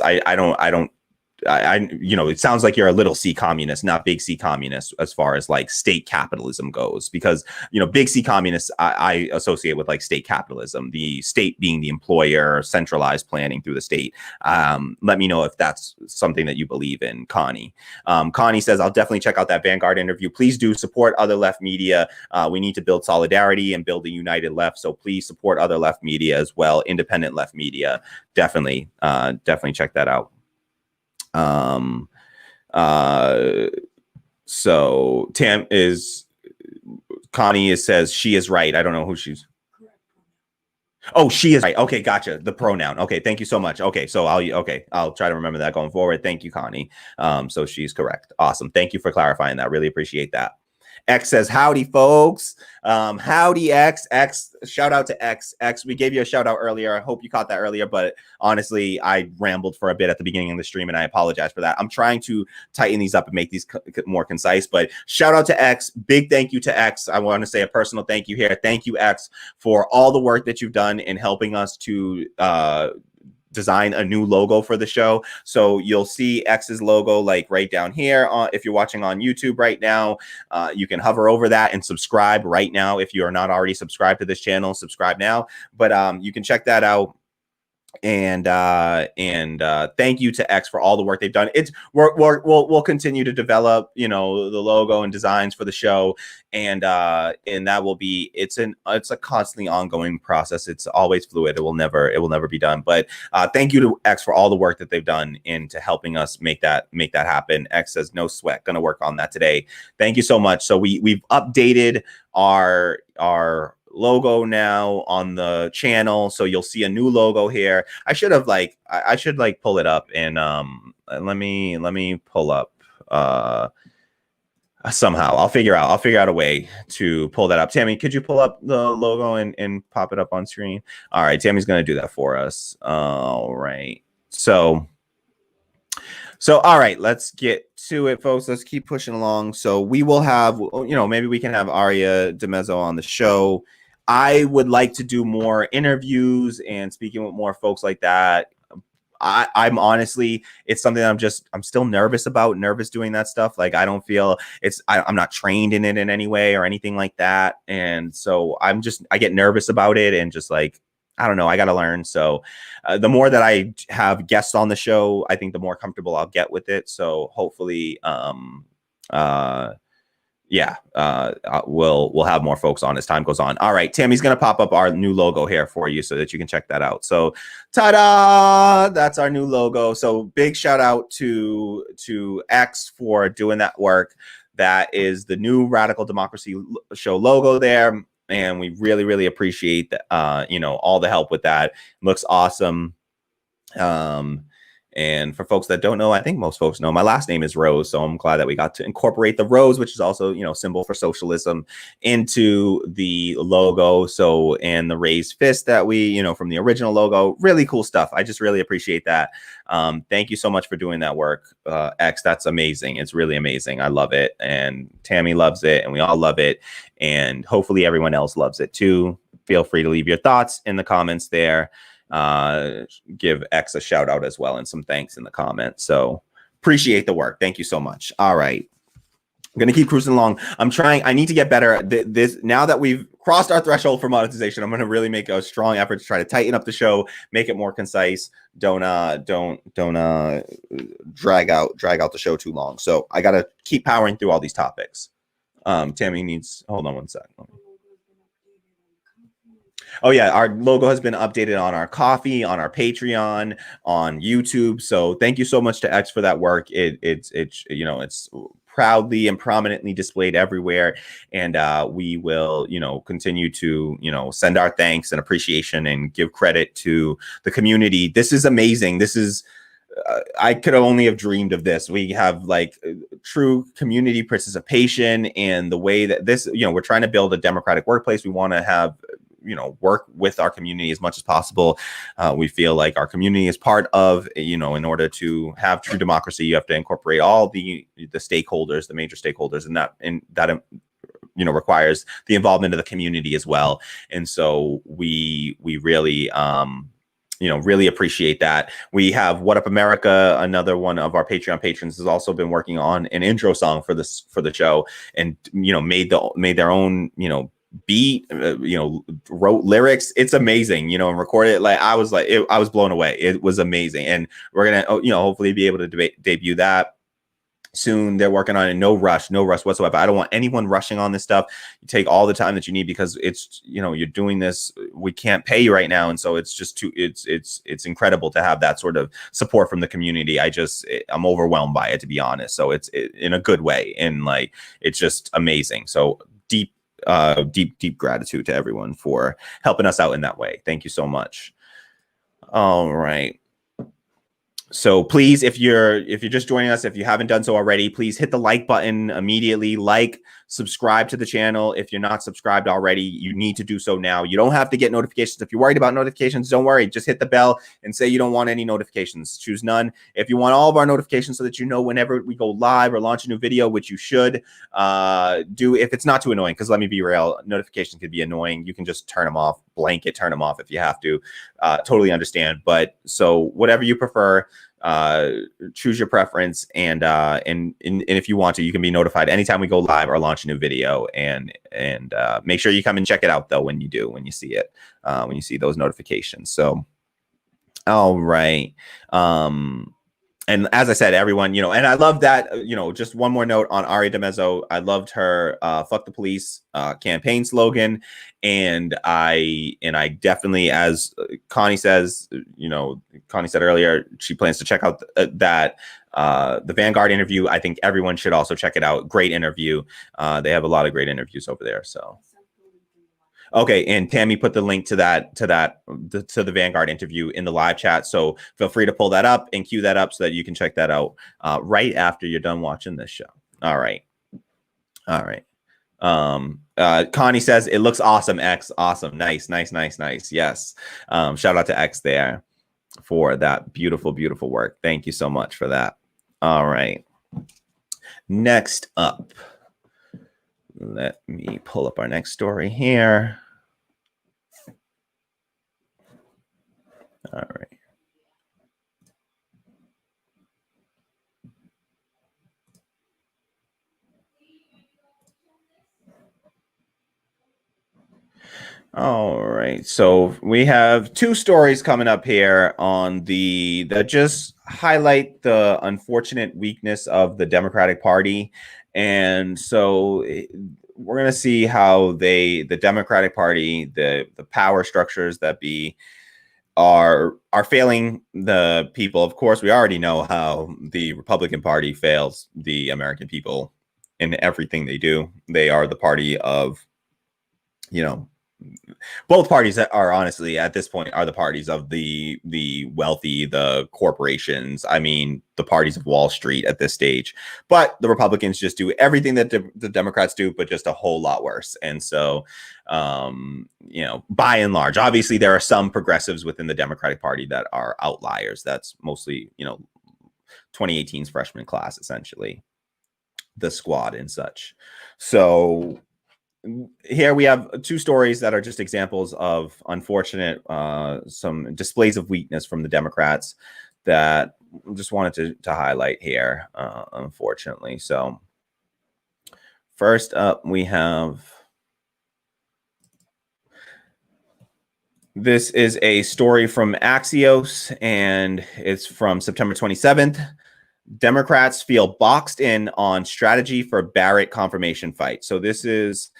it sounds like you're a little C communist, not big C communist, as far as like state capitalism goes, because, big C communists I associate with like state capitalism, the state being the employer, centralized planning through the state. Let me know if that's something that you believe in, Connie. Connie says, I'll definitely check out that Vanguard interview. Please do support other left media. We need to build solidarity and build a united left. So please support other left media as well. Independent left media. Definitely check that out. So Connie says she is right. I don't know who she's. Oh, she is right. Okay, gotcha. The pronoun. Okay, thank you so much. Okay, so I'll try to remember that going forward. Thank you, Connie. So she's correct. Awesome. Thank you for clarifying that. Really appreciate that. X says, howdy, folks. Howdy, X. Shout out to X. We gave you a shout out earlier. I hope you caught that earlier, but honestly, I rambled for a bit at the beginning of the stream, and I apologize for that. I'm trying to tighten these up and make these more concise, but shout out to X. Big thank you to X. I want to say a personal thank you here. Thank you, X, for all the work that you've done in helping us to design a new logo for the show. So you'll see X's logo like right down here. If you're watching on YouTube right now, you can hover over that and subscribe right now. If you are not already subscribed to this channel, subscribe now. But you can check that out. And thank you to X for all the work they've done. We'll continue to develop, the logo and designs for the show, and that will be it's a constantly ongoing process. It's always fluid. It will never be done. But thank you to X for all the work that they've done into helping us make that happen. X says, no sweat, gonna work on that today. Thank you so much. So we've updated our logo now on the channel, so you'll see a new logo here. I should pull it up and let me pull up somehow. I'll figure out a way to pull that up. Tammy, could you pull up the logo and pop it up on screen? All right, Tammy's going to do that for us. All right. So all right, let's get to it, folks. Let's keep pushing along. So we will have, maybe we can have Aria DiMezzo on the show. I would like to do more interviews and speaking with more folks like that. I'm honestly, it's something that I'm still nervous doing that stuff. Like, I don't feel I'm not trained in it in any way or anything like that. And so I get nervous about it and just like, I don't know, I got to learn. So the more that I have guests on the show, I think the more comfortable I'll get with it. So hopefully, we'll have more folks on as time goes on. All right, Tammy's going to pop up our new logo here for you so that you can check that out. So ta-da, that's our new logo. So big shout out to X for doing that work. That is the new Radical Democracy Show logo there. And we really, really appreciate that, all the help with that. It looks awesome. And for folks that don't know, I think most folks know my last name is Rose. So I'm glad that we got to incorporate the rose, which is also, symbol for socialism, into the logo. So, and the raised fist that we, from the original logo, really cool stuff. I just really appreciate that. Thank you so much for doing that work, X. That's amazing. It's really amazing. I love it. And Tammy loves it and we all love it. And hopefully everyone else loves it too. Feel free to leave your thoughts in the comments there. Give X a shout out as well and some thanks in the comments. So appreciate the work. Thank you so much. All right. I'm going to keep cruising along. I need to get better at this. Now that we've crossed our threshold for monetization, I'm going to really make a strong effort to try to tighten up the show, make it more concise. Don't drag out the show too long. So I got to keep powering through all these topics. Tammy needs, hold on one sec. Oh yeah, our logo has been updated on our Coffee, on our Patreon, on YouTube. So thank you so much to X for that work. It's proudly and prominently displayed everywhere, and we will continue to send our thanks and appreciation and give credit to the community. This is amazing. This is I could only have dreamed of this. We have like true community participation, and the way that this we're trying to build a democratic workplace. We want to have work with our community as much as possible. We feel like our community is part of, in order to have true democracy, you have to incorporate all the stakeholders, the major stakeholders, and that requires the involvement of the community as well. And so we really, really appreciate that. We have What Up America, another one of our Patreon patrons, has also been working on an intro song for the show, and made their own beat, wrote lyrics. It's amazing, and recorded it. Like I was blown away. It was amazing, and we're gonna hopefully be able to debut that soon. They're working on it. No rush whatsoever. I don't want anyone rushing on this stuff. You take all the time that you need, because it's you're doing this. We can't pay you right now, and so it's just it's incredible to have that sort of support from the community. I'm overwhelmed by it, to be honest. So it's in a good way, and like it's just amazing. So deep gratitude to everyone for helping us out in that way. Thank you so much. All right. So please, if you're just joining us, if you haven't done so already, please hit the like button immediately. Like, subscribe to the channel. If you're not subscribed already, you need to do so now. You don't have to get notifications. If you're worried about notifications, don't worry. Just hit the bell and say you don't want any notifications. Choose none. If you want all of our notifications so that you know whenever we go live or launch a new video, which you should do if it's not too annoying, because let me be real, notifications can be annoying. You can just turn them off, blanket turn them off if you have to. Totally understand. But so whatever you prefer, choose your preference, and if you want to, you can be notified anytime we go live or launch a new video, and make sure you come and check it out though when you see it, when you see those notifications. So all right. And as I said, everyone, and I love that, just one more note on Aria DiMezzo. I loved her Fuck the Police campaign slogan. And I definitely, as Connie says, Connie said earlier, she plans to check out the Vanguard interview. I think everyone should also check it out. Great interview. They have a lot of great interviews over there. So. Okay, and Tammy put the link to the Vanguard interview in the live chat, so feel free to pull that up and queue that up so that you can check that out right after you're done watching this show. All right. All right. Connie says it looks awesome. X, awesome, nice. Yes. Shout out to X there for that beautiful, beautiful work. Thank you so much for that. All right. Next up, let me pull up our next story here. All right. All right. So we have two stories coming up here on that just highlight the unfortunate weakness of the Democratic Party. And so we're going to see how the Democratic Party, the power structures that are failing the people. Of course, we already know how the Republican Party fails the American people in everything they do. They are the party of, both parties that are honestly at this point are the parties of the wealthy, the corporations. I mean, the parties of Wall Street at this stage. But the Republicans just do everything that the Democrats do, but just a whole lot worse. And so, by and large, obviously there are some progressives within the Democratic Party that are outliers. That's mostly, 2018's freshman class, essentially, the squad and such. So here we have two stories that are just examples of unfortunate, some displays of weakness from the Democrats that I just wanted to highlight here, unfortunately. So first up, we have, this is a story from Axios, and it's from September 27th. Democrats feel boxed in on strategy for Barrett confirmation fight. So this is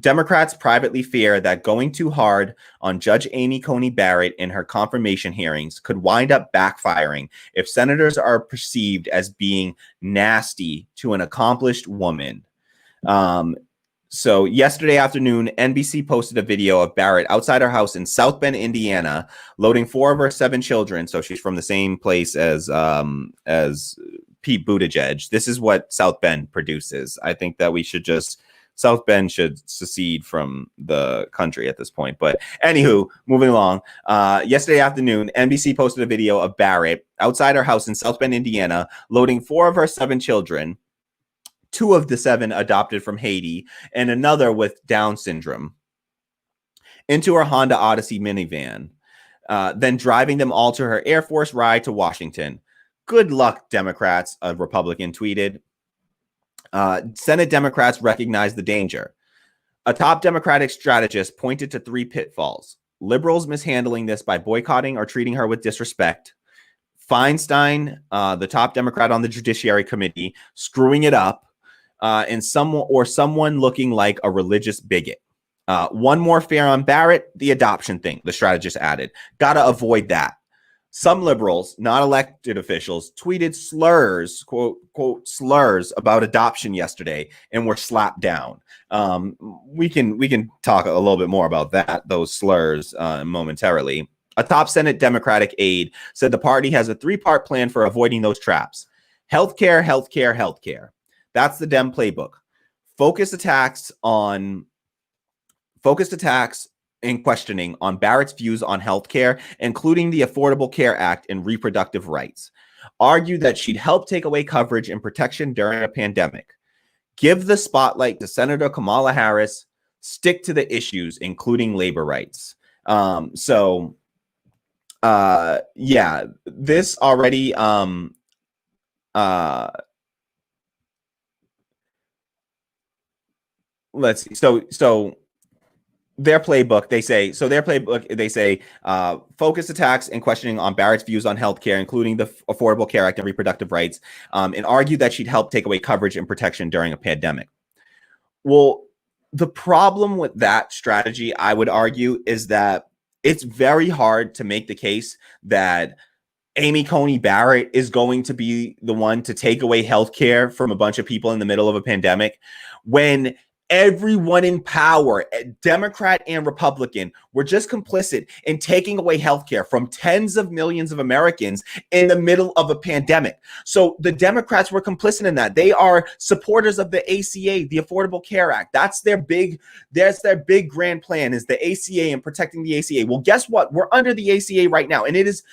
Democrats privately fear that going too hard on Judge Amy Coney Barrett in her confirmation hearings could wind up backfiring if senators are perceived as being nasty to an accomplished woman. So yesterday afternoon, NBC posted a video of Barrett outside her house in South Bend, Indiana, loading 4 of her 7 children. So she's from the same place as Pete Buttigieg. This is what South Bend produces. I think that South Bend should secede from the country at this point. But anywho, moving along. Yesterday afternoon, NBC posted a video of Barrett outside her house in South Bend, Indiana, loading 4 of her 7 children. 2 of the 7 adopted from Haiti, and another with Down syndrome, into her Honda Odyssey minivan, then driving them all to her Air Force ride to Washington. Good luck, Democrats, a Republican tweeted. Senate Democrats recognize the danger. A top Democratic strategist pointed to 3 pitfalls. Liberals mishandling this by boycotting or treating her with disrespect. Feinstein, the top Democrat on the Judiciary Committee, screwing it up. And someone looking like a religious bigot. One more fear on Barrett, the adoption thing, the strategist added. Gotta avoid that. Some liberals, not elected officials, tweeted slurs, quote slurs about adoption yesterday, and were slapped down. We can talk a little bit more about those slurs momentarily. A top Senate Democratic aide said the party has a 3-part plan for avoiding those traps. Healthcare, healthcare, healthcare. That's the Dem playbook. Focused attacks and questioning on Barrett's views on healthcare, including the Affordable Care Act and reproductive rights. Argue that she'd help take away coverage and protection during a pandemic. Give the spotlight to Senator Kamala Harris. Stick to the issues, including labor rights. This already let's see. So their playbook, they say, focused attacks and questioning on Barrett's views on healthcare, including the Affordable Care Act and reproductive rights, and argue that she'd help take away coverage and protection during a pandemic. Well, the problem with that strategy, I would argue, is that it's very hard to make the case that Amy Coney Barrett is going to be the one to take away healthcare from a bunch of people in the middle of a pandemic when everyone in power, Democrat and Republican, were just complicit in taking away healthcare from tens of millions of Americans in the middle of a pandemic. So the Democrats were complicit in that. They are supporters of the ACA, the Affordable Care Act. That's their big grand plan, is the ACA and protecting the ACA. Well, guess what? We're under the ACA right now. And it's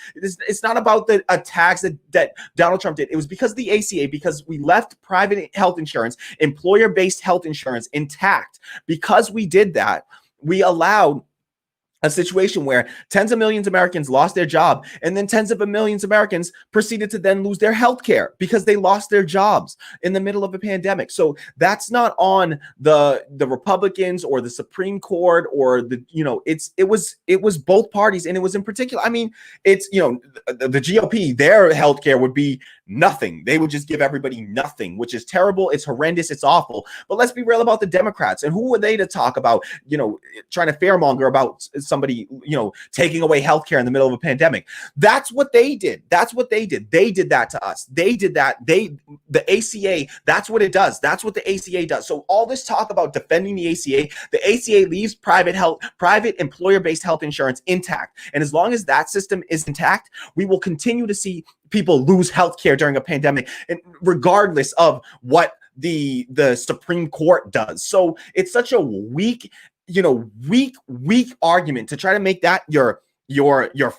not about the attacks that Donald Trump did. It was because of the ACA, because we left private health insurance, employer-based health insurance intact. Because we did that, we allowed a situation where tens of millions of Americans lost their job, and then tens of millions of Americans proceeded to then lose their health care because they lost their jobs in the middle of a pandemic. So that's not on the Republicans or the Supreme Court or it was both parties, and it was in particular. I mean, it's, the GOP, their health care would be nothing. They would just give everybody nothing, which is terrible. It's horrendous. It's awful. But let's be real about the Democrats. And who were they to talk about, trying to fairmonger about somebody, taking away healthcare in the middle of a pandemic? That's what they did. They did that to us. They did that. The ACA, that's what it does. That's what the ACA does. So all this talk about defending the ACA leaves private employer-based health insurance intact. And as long as that system is intact, we will continue to see people lose healthcare during a pandemic, and regardless of what the Supreme Court does. So it's such a weak argument to try to make that your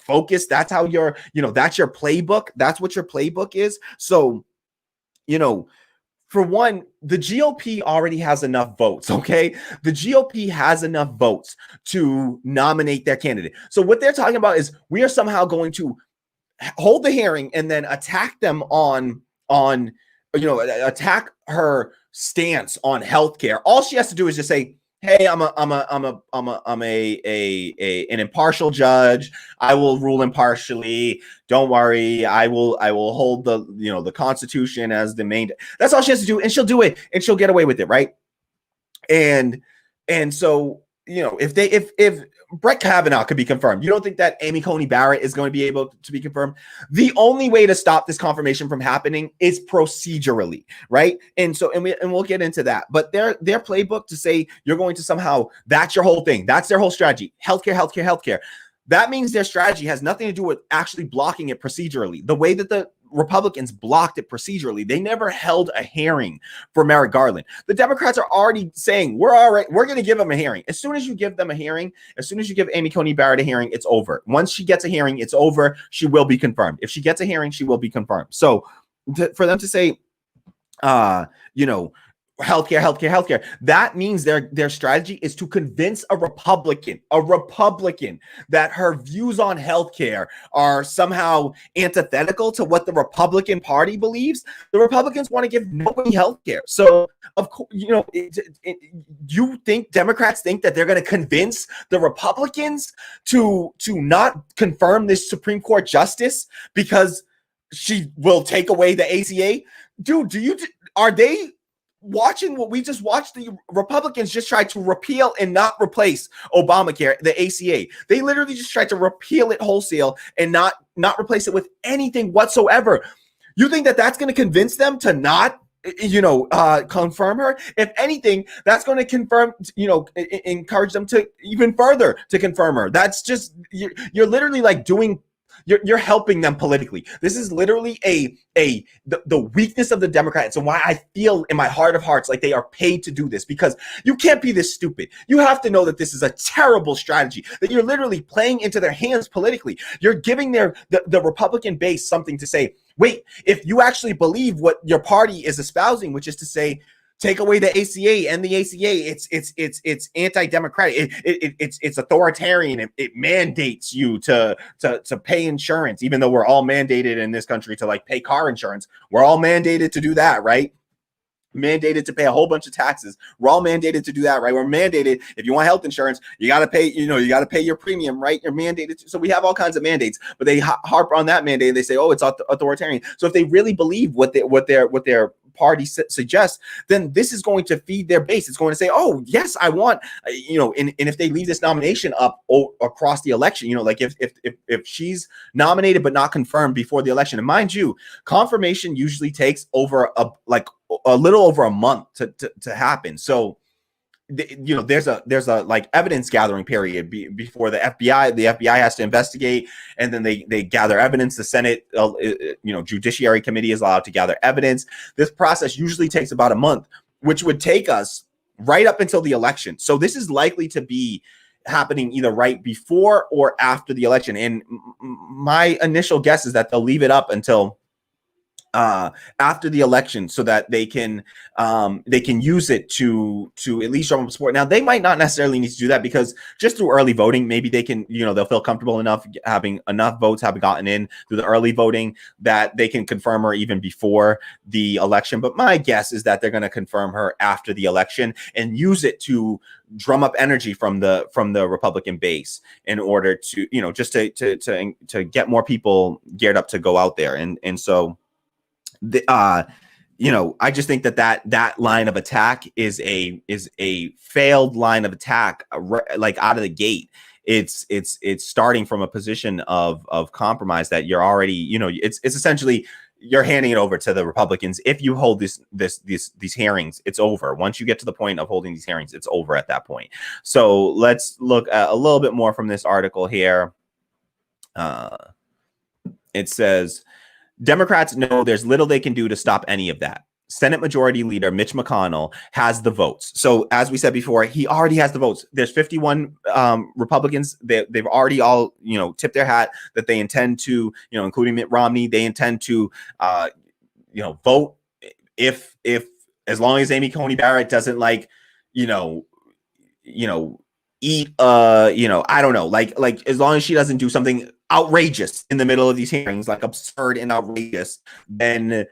focus. That's how that's your playbook. That's what your playbook is. So, for one, the GOP already has enough votes, okay? The GOP has enough votes to nominate their candidate. So what they're talking about is we are somehow going to hold the hearing and then attack them on attack her stance on healthcare. All she has to do is just say, "Hey, I'm an impartial judge. I will rule impartially. Don't worry. I will hold the Constitution as the main." That's all she has to do, and she'll do it, and she'll get away with it, right? And so if Brett Kavanaugh could be confirmed, you don't think that Amy Coney Barrett is going to be able to be confirmed? The only way to stop this confirmation from happening is procedurally, right? And we'll get into that. But their playbook to say you're going to somehow, that's your whole thing. That's their whole strategy. Healthcare. That means their strategy has nothing to do with actually blocking it procedurally. The way that the Republicans blocked it procedurally, they never held a hearing for Merrick Garland. The Democrats are already saying, we're all right, we're going to give them a hearing. As soon as you give them a hearing, as soon as you give Amy Coney Barrett a hearing, it's over. Once she gets a hearing, it's over. She will be confirmed. If she gets a hearing, she will be confirmed. So for them to say, healthcare, that means their strategy is to convince a Republican that her views on healthcare are somehow antithetical to what the Republican Party believes. The Republicans want to give nobody healthcare. So of course, you think Democrats think that they're going to convince the Republicans to not confirm this Supreme Court justice because she will take away the ACA? Dude, are they watching what we just watched? The Republicans just tried to repeal and not replace Obamacare, the ACA. They literally just tried to repeal it wholesale and not replace it with anything whatsoever. You think that that's going to convince them to not confirm her? If anything, that's going to encourage them to even further to confirm her. That's just, you're literally like you're helping them politically. This is literally the weakness of the Democrats, and why I feel in my heart of hearts like they are paid to do this, because you can't be this stupid. You have to know that this is a terrible strategy, that you're literally playing into their hands politically. You're giving the Republican base something to say, wait, if you actually believe what your party is espousing, which is to say, take away the ACA, and the ACA, it's anti-democratic. It's authoritarian. It mandates you to pay insurance, even though we're all mandated in this country to pay car insurance. We're all mandated to do that, right? Mandated to pay a whole bunch of taxes. We're all mandated to do that, right? We're mandated, if you want health insurance, you got to pay, you got to pay your premium, right? You're mandated to. So we have all kinds of mandates, but they harp on that mandate. They say, oh, it's authoritarian. So if they really believe what their party suggests, then this is going to feed their base. It's going to say, oh yes, I want, and if they leave this nomination up across the election, if she's nominated but not confirmed before the election, and mind you, confirmation usually takes over a little over a month to happen. So there's a like evidence gathering period before the FBI has to investigate, and then they gather evidence. The Senate, Judiciary Committee is allowed to gather evidence. This process usually takes about a month, which would take us right up until the election. So this is likely to be happening either right before or after the election. And my initial guess is that they'll leave it up until after the election, so that they can use it to at least drum up support. Now, they might not necessarily need to do that, because just through early voting, maybe they can, they'll feel comfortable enough having enough votes having gotten in through the early voting that they can confirm her even before the election. But my guess is that they're going to confirm her after the election and use it to drum up energy from the Republican base in order to, just to get more people geared up to go out there. And so I just think that line of attack is a failed line of attack, like out of the gate. It's starting from a position of compromise that you're already, it's essentially you're handing it over to the Republicans. If you hold these hearings, it's over. Once you get to the point of holding these hearings, it's over at that point. So let's look at a little bit more from this article here. It says, Democrats know there's little they can do to stop any of that. Senate Majority Leader Mitch McConnell has the votes. So as we said before, he already has the votes. There's 51 Republicans. They've already all, tipped their hat that they intend to, including Mitt Romney, they intend to, vote if as long as Amy Coney Barrett doesn't eat, I don't know, like as long as she doesn't do something outrageous in the middle of these hearings, like absurd and outrageous, then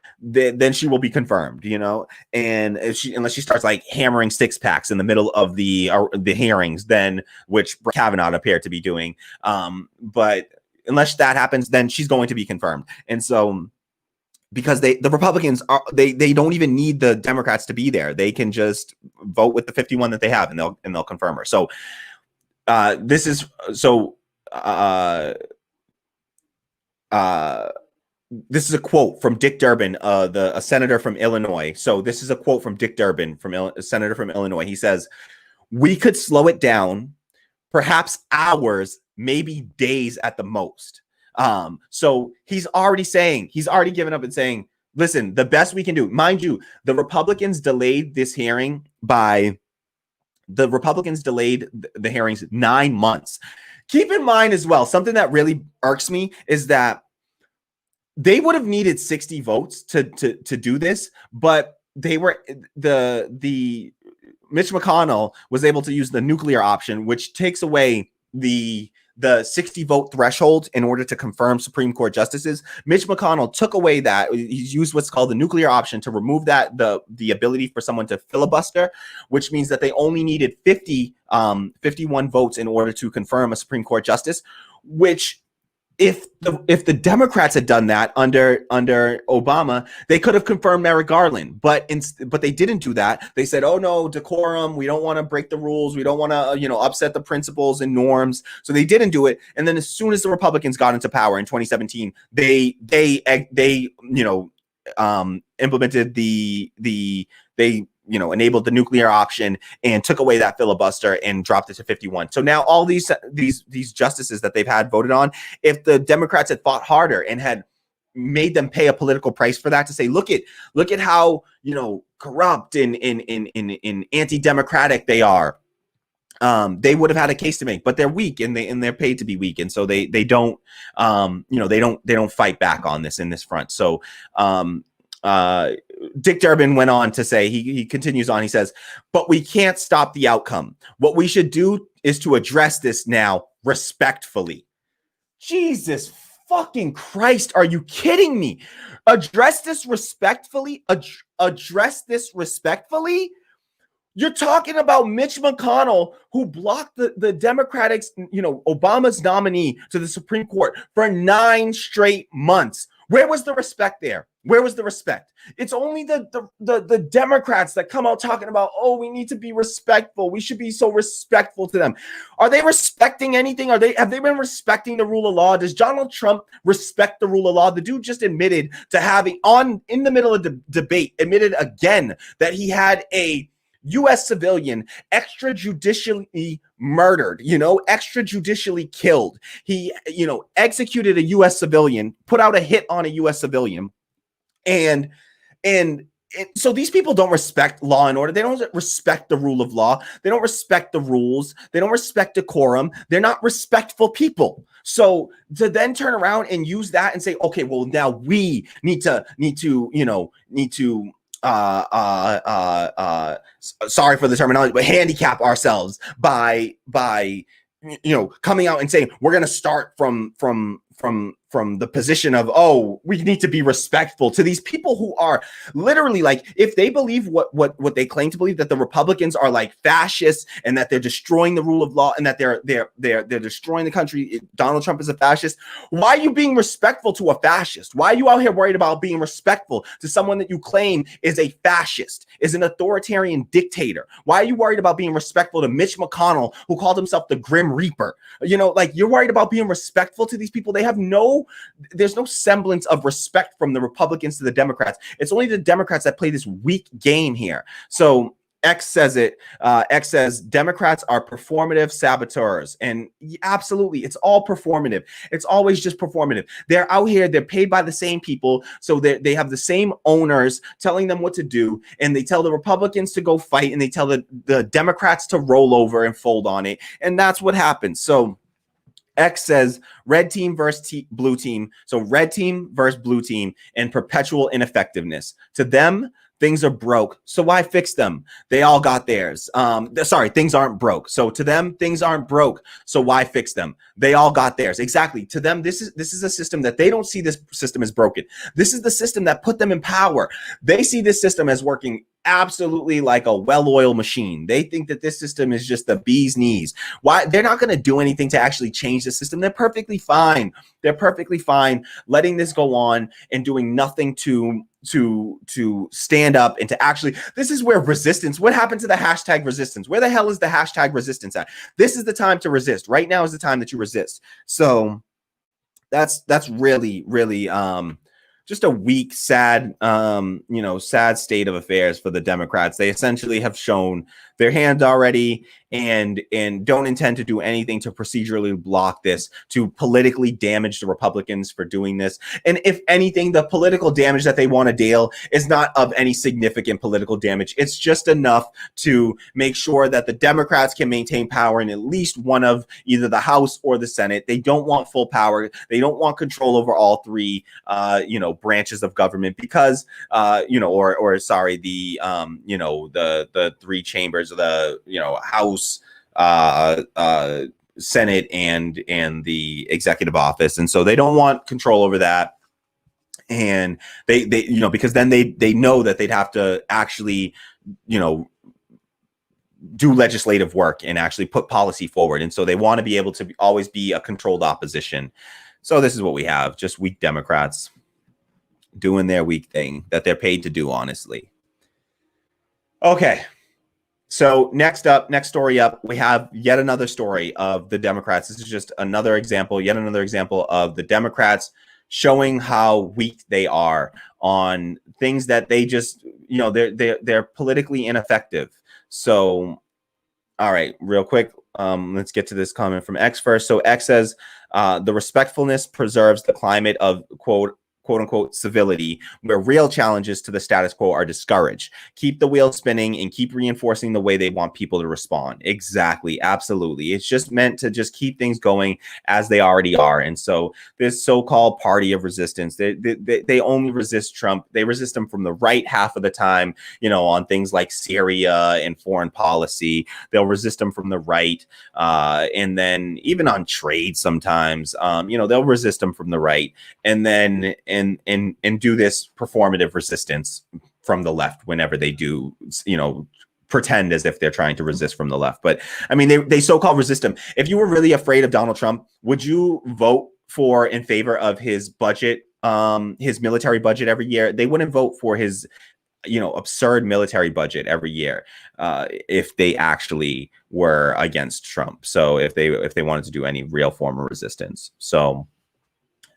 she will be confirmed, and unless she starts like hammering six packs in the middle of the hearings, then which Kavanaugh appeared to be doing. But unless that happens, then she's going to be confirmed. And so, because the Republicans they don't even need the Democrats to be there. They can just vote with the 51 that they have, and they'll confirm her. So this is a quote from Dick Durbin, a senator from Illinois. So this is a quote from Dick Durbin, a senator from Illinois. He says, "We could slow it down, perhaps hours, maybe days at the most." So he's already given up and saying, listen, the best we can do, mind you, the Republicans delayed this hearing the hearings 9 months. Keep in mind as well, something that really irks me is that they would have needed 60 votes to do this, but the Mitch McConnell was able to use the nuclear option, which takes away the 60 vote threshold in order to confirm Supreme Court justices. Mitch McConnell took away that. He's used what's called the nuclear option to remove that, the ability for someone to filibuster, which means that they only needed 51 votes in order to confirm a Supreme Court justice, which if the Democrats had done that under Obama, they could have confirmed Merrick Garland, but they didn't do that. They said, "Oh no, decorum. We don't want to break the rules. We don't want to upset the principles and norms." So they didn't do it. And then as soon as the Republicans got into power in 2017, they implemented they enabled the nuclear option and took away that filibuster and dropped it to 51. So now all these justices that they've had voted on, if the Democrats had fought harder and had made them pay a political price for that, to say, look at how corrupt and anti-democratic they are, they would have had a case to make. But they're weak and they're paid to be weak, and so they don't fight back on this in this front. So Dick Durbin went on to say, he continues on, he says, "But we can't stop the outcome. What we should do is to address this now respectfully." Jesus fucking Christ, are you kidding me? Address this respectfully? Address this respectfully? You're talking about Mitch McConnell, who blocked the Democratic, Obama's nominee to the Supreme Court for 9 straight months. Where was the respect there? Where was the respect? It's only the Democrats that come out talking about, oh, we need to be respectful. We should be so respectful to them. Are they respecting anything? Have they been respecting the rule of law? Does Donald Trump respect the rule of law? The dude just admitted to having in the middle of the debate, admitted again that he had a U.S. civilian, extrajudicially murdered, extrajudicially killed. He, executed a U.S. civilian, put out a hit on a U.S. civilian. And so these people don't respect law and order. They don't respect the rule of law. They don't respect the rules. They don't respect decorum. They're not respectful people. So to then turn around and use that and say, okay, well, now we need to sorry for the terminology, but handicap ourselves by coming out and saying we're going to start from the position of, oh, we need to be respectful to these people who are literally, like, if they believe what they claim to believe, that the Republicans are like fascists and that they're destroying the rule of law and that they're destroying the country. Donald Trump is a fascist. Why are you being respectful to a fascist? Why are you out here worried about being respectful to someone that you claim is a fascist, is an authoritarian dictator? Why are you worried about being respectful to Mitch McConnell, who called himself the Grim Reaper? You're worried about being respectful to these people. There's no semblance of respect from the Republicans to the Democrats. It's only the Democrats that play this weak game here. So X says it. X says Democrats are performative saboteurs. And absolutely, it's all performative. It's always just performative. They're out here, they're paid by the same people. So they have the same owners telling them what to do. And they tell the Republicans to go fight. And they tell the Democrats to roll over and fold on it. And that's what happens. So X says red team versus blue team. So red team versus blue team and perpetual ineffectiveness. To them, things are broke. So why fix them? They all got theirs. Things aren't broke. So to them, things aren't broke. So why fix them? They all got theirs. Exactly. To them, this is a system that they don't see this system as broken. This is the system that put them in power. They see this system as working absolutely like a well-oiled machine. They think that this system is just the bee's knees. Why? They're not going to do anything to actually change the system. They're perfectly fine. They're perfectly fine letting this go on and doing nothing to stand up and to actually, this is where resistance, what happened to the hashtag resistance? Where the hell is the hashtag resistance at? This is the time to resist. Right now is the time that you resist. So that's really, really, just a weak, sad, sad state of affairs for the Democrats. They essentially have shown their hand already and don't intend to do anything to procedurally block this, to politically damage the Republicans for doing this. And if anything, the political damage that they want to deal is not of any significant political damage. It's just enough to make sure that the Democrats can maintain power in at least one of either the House or the Senate. They don't want full power. They don't want control over all three, branches of government because, the three chambers of the, House, Senate and the executive office. And so they don't want control over that. And they because then they know that they'd have to actually, do legislative work and actually put policy forward. And so they want to be able to always be a controlled opposition. So this is what we have, just weak Democrats doing their weak thing that they're paid to do, honestly. Okay. So next story up, we have yet another story of the Democrats. This is just yet another example of the Democrats showing how weak they are on things that they just, they're politically ineffective. So, all right, real quick, let's get to this comment from X first. So X says, the respectfulness preserves the climate of quote unquote civility, where real challenges to the status quo are discouraged. Keep the wheel spinning and keep reinforcing the way they want people to respond. Exactly. Absolutely. It's just meant to just keep things going as they already are. And so this so-called party of resistance, they only resist Trump. They resist him from the right half of the time, on things like Syria and foreign policy. They'll resist him from the right. And then even on trade sometimes, they'll resist him from the right. And then and do this performative resistance from the left whenever they do, pretend as if they're trying to resist from the left. But I mean, they so-called resist him. If you were really afraid of Donald Trump, would you vote in favor of his budget, his military budget every year? They wouldn't vote for his, absurd military budget every year if they actually were against Trump. So if they wanted to do any real form of resistance. So,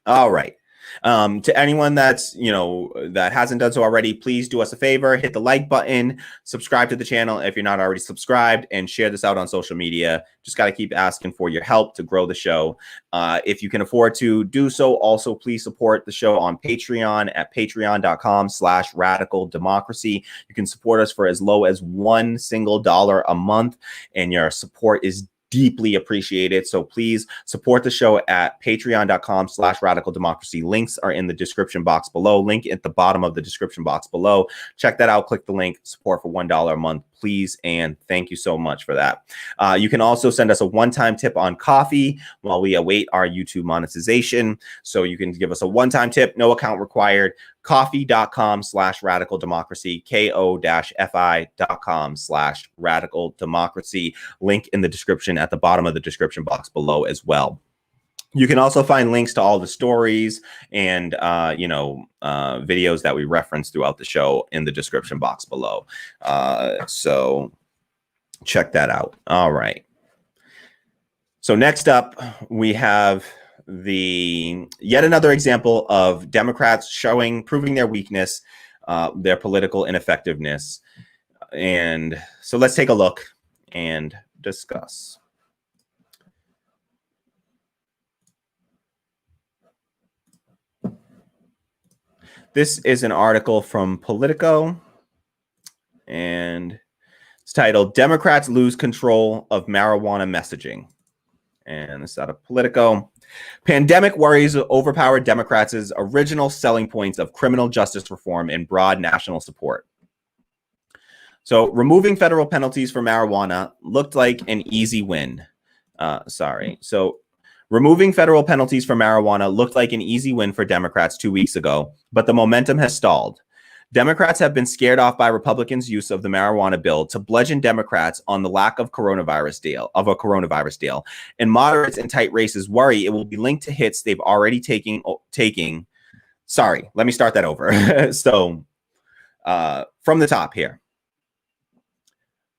all right. To anyone that's, that hasn't done so already, please do us a favor, hit the like button, subscribe to the channel if you're not already subscribed, and share this out on social media. Just got to keep asking for your help to grow the show. If you can afford to do so, also please support the show on Patreon at patreon.com/radical democracy. You can support us for as low as $1 single a month, and your support is deeply appreciated. So please support the show at patreon.com/radical democracy. Links are in the description box below. Link at the bottom of the description box below. Check that out. Click the link. Support for $1 a month, please. And thank you so much for that. You can also send us a one-time tip on coffee while we await our YouTube monetization. So you can give us a one-time tip, no account required. Coffee.com/radical democracy, ko-fi.com/radical democracy. Link in the description at the bottom of the description box below as well. You can also find links to all the stories and, videos that we reference throughout the show in the description box below. So check that out. All right. So next up, we have yet another example of Democrats proving their weakness, their political ineffectiveness. And so let's take a look and discuss. This is an article from Politico, and it's titled "Democrats Lose Control of Marijuana Messaging." And it's out of Politico. Pandemic worries overpowered Democrats' original selling points of criminal justice reform and broad national support. So removing federal penalties for marijuana looked like an easy win. Removing federal penalties for marijuana looked like an easy win for Democrats 2 weeks ago, but the momentum has stalled. Democrats have been scared off by Republicans' use of the marijuana bill to bludgeon Democrats on the lack of a coronavirus deal. And moderates in tight races worry it will be linked to hits they've already taking. Sorry, let me start that over. So from the top here.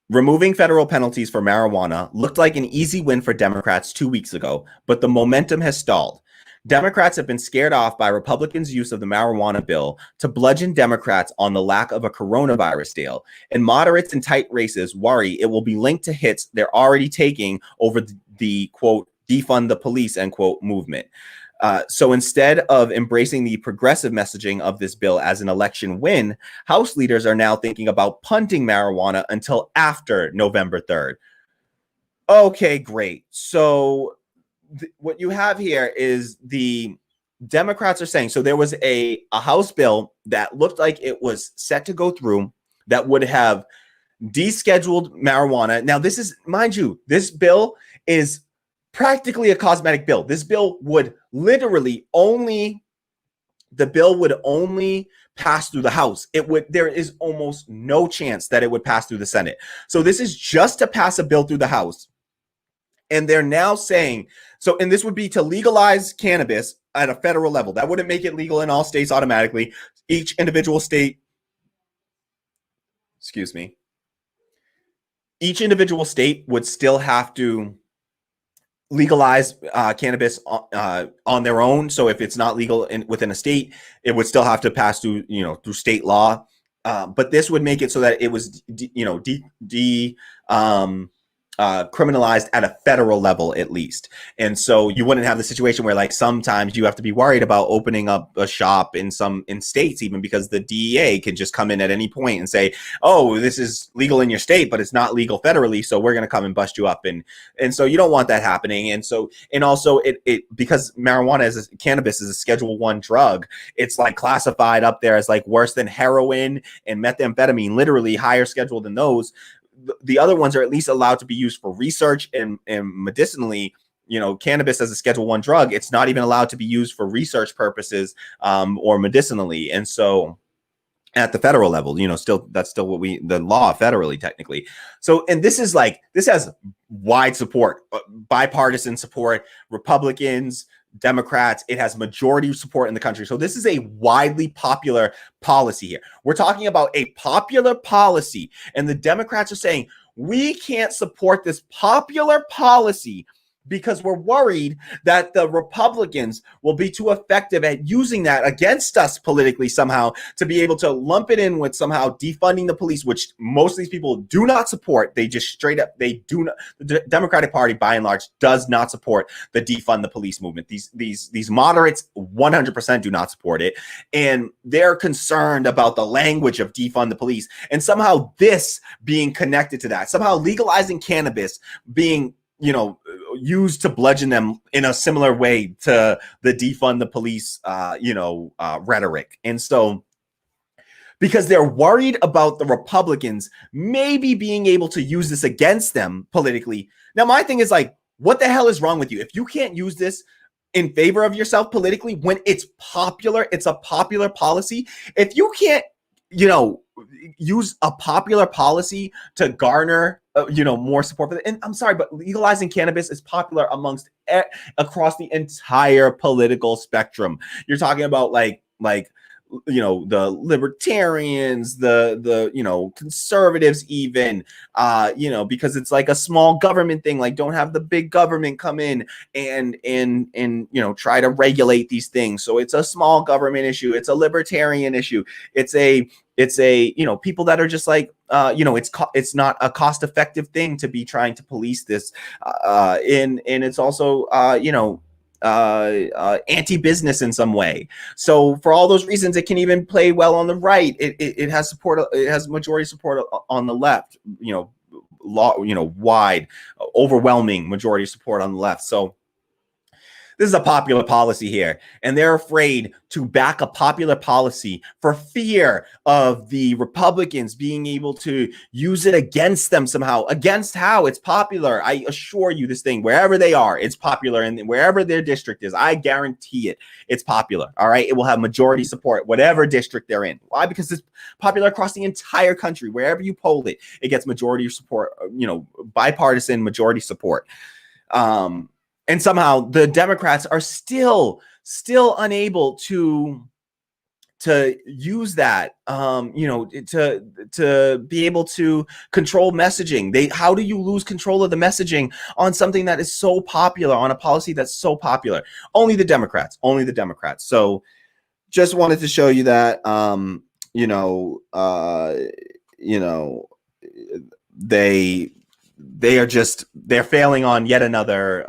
Removing federal penalties for marijuana looked like an easy win for Democrats 2 weeks ago, but the momentum has stalled. Democrats have been scared off by Republicans' use of the marijuana bill to bludgeon Democrats on the lack of a coronavirus deal. And moderates in tight races worry it will be linked to hits they're already taking over the quote, defund the police, end quote, movement. So instead of embracing the progressive messaging of this bill as an election win, House leaders are now thinking about punting marijuana until after November 3rd. Okay, great. So what you have here is the Democrats are saying, so there was a House bill that looked like it was set to go through that would have descheduled marijuana. Now, this is, mind you, this bill is practically a cosmetic bill. This bill would literally only pass through the House. There is almost no chance that it would pass through the Senate. So this is just to pass a bill through the House. And they're now saying, and this would be to legalize cannabis at a federal level. That wouldn't make it legal in all states automatically. Each individual state would still have to legalize cannabis on their own. So if it's not legal within a state, it would still have to pass through state law. But this would make it so that it was criminalized at a federal level at least. And so you wouldn't have the situation where like sometimes you have to be worried about opening up a shop in states, even because the DEA can just come in at any point and say, oh, this is legal in your state, but it's not legal federally, so we're going to come and bust you up. And so you don't want that happening. And also it because cannabis is a Schedule I drug, it's like classified up there as like worse than heroin and methamphetamine, literally higher schedule than those. The other ones are at least allowed to be used for research and medicinally. Cannabis as a Schedule I drug, it's not even allowed to be used for research purposes or medicinally. And so at the federal level, that's still the law federally technically. So, and this has wide support, bipartisan support, Republicans, Democrats. It has majority support in the country. So this is a widely popular policy here. We're talking about a popular policy, and the Democrats are saying we can't support this popular policy because we're worried that the Republicans will be too effective at using that against us politically somehow, to be able to lump it in with somehow defunding the police, which most of these people do not support. They just straight up, they do not. The Democratic Party, by and large, does not support the defund the police movement. These moderates 100% do not support it, and they're concerned about the language of defund the police, and somehow this being connected to that, somehow legalizing cannabis being, you know, used to bludgeon them in a similar way to the defund the police, rhetoric. And so, because they're worried about the Republicans maybe being able to use this against them politically. Now, my thing is like, what the hell is wrong with you? If you can't use this in favor of yourself politically when it's popular, it's a popular policy. If you can't, use a popular policy to garner more support for it. And I'm sorry, but legalizing cannabis is popular amongst across the entire political spectrum. You're talking about like the libertarians, the conservatives, even because it's like a small government thing. Like, don't have the big government come in and try to regulate these things. So it's a small government issue. It's a libertarian issue. It's a people that are just like it's not a cost effective thing to be trying to police this, and it's also anti-business in some way. So for all those reasons, it can even play well on the right. It has support. It has majority support on the left. Wide, overwhelming majority support on the left. So this is a popular policy here, and they're afraid to back a popular policy for fear of the Republicans being able to use it against them somehow. Against how? It's popular. I assure you this thing, wherever they are, it's popular, and wherever their district is, I guarantee it, it's popular. All right. It will have majority support, whatever district they're in. Why? Because it's popular across the entire country. Wherever you poll it, it gets majority support, bipartisan majority support. And somehow the Democrats are still unable to use that, to be able to control messaging. How do you lose control of the messaging on something that is so popular, on a policy that's so popular? Only the Democrats. So just wanted to show you that, they're failing on yet another,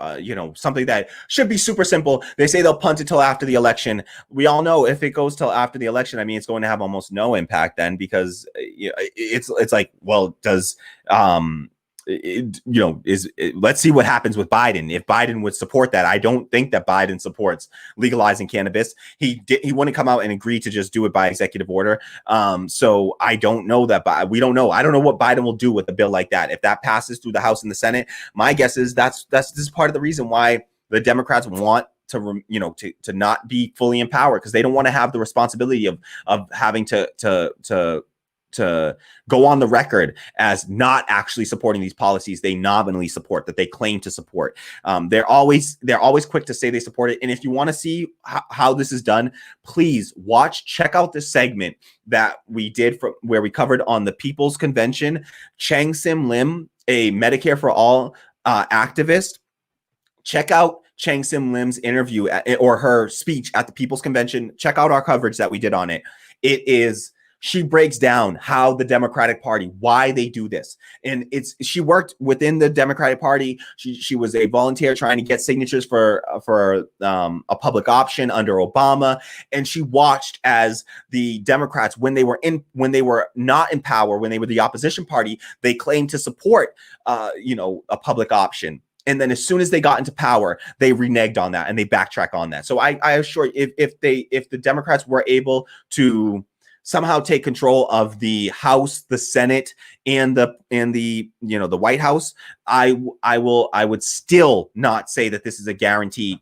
something that should be super simple. They say they'll punt it till after the election. We all know if it goes till after the election, I mean, it's going to have almost no impact then, because it's like, well, does let's see what happens with Biden. If Biden would support that, I don't think that Biden supports legalizing cannabis. He wouldn't come out and agree to just do it by executive order. So I don't know that. We don't know. I don't know what Biden will do with a bill like that. If that passes through the House and the Senate, my guess is this is part of the reason why the Democrats want to not be fully in power, because they don't want to have the responsibility of having to go on the record as not actually supporting these policies they nominally support, that they claim to support. They're always quick to say they support it. And if you want to see how this is done, please check out this segment that we did where we covered on the People's Convention. Chang Sim Lim, a Medicare for All activist. Check out Chang Sim Lim's interview or her speech at the People's Convention. Check out our coverage that we did on it. She breaks down how the Democratic Party, why they do this. And she worked within the Democratic Party. She was a volunteer trying to get signatures for a public option under Obama. And she watched as the Democrats, when they were not in power, when they were the opposition party, they claimed to support a public option. And then as soon as they got into power, they reneged on that and they backtrack on that. So I assure you, if the Democrats were able to somehow take control of the House, the Senate, and the White House, I would still not say that this is a guarantee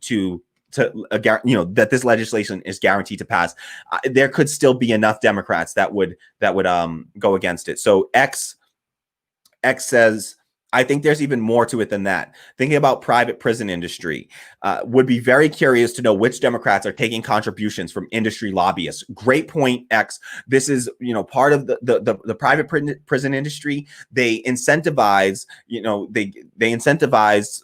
that this legislation is guaranteed to pass. There could still be enough Democrats that would go against it. So X says, I think there's even more to it than that. Thinking about private prison industry, would be very curious to know which Democrats are taking contributions from industry lobbyists. Great point, X. This is, part of the private prison industry. They incentivize, they incentivize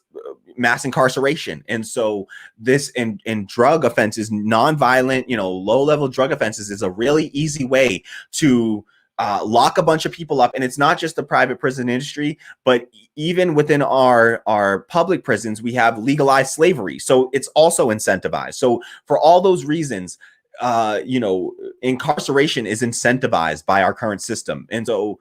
mass incarceration. And so this in drug offenses, nonviolent, low-level drug offenses is a really easy way to lock a bunch of people up. And it's not just the private prison industry, but even within our public prisons, we have legalized slavery. So it's also incentivized. So for all those reasons, incarceration is incentivized by our current system. And so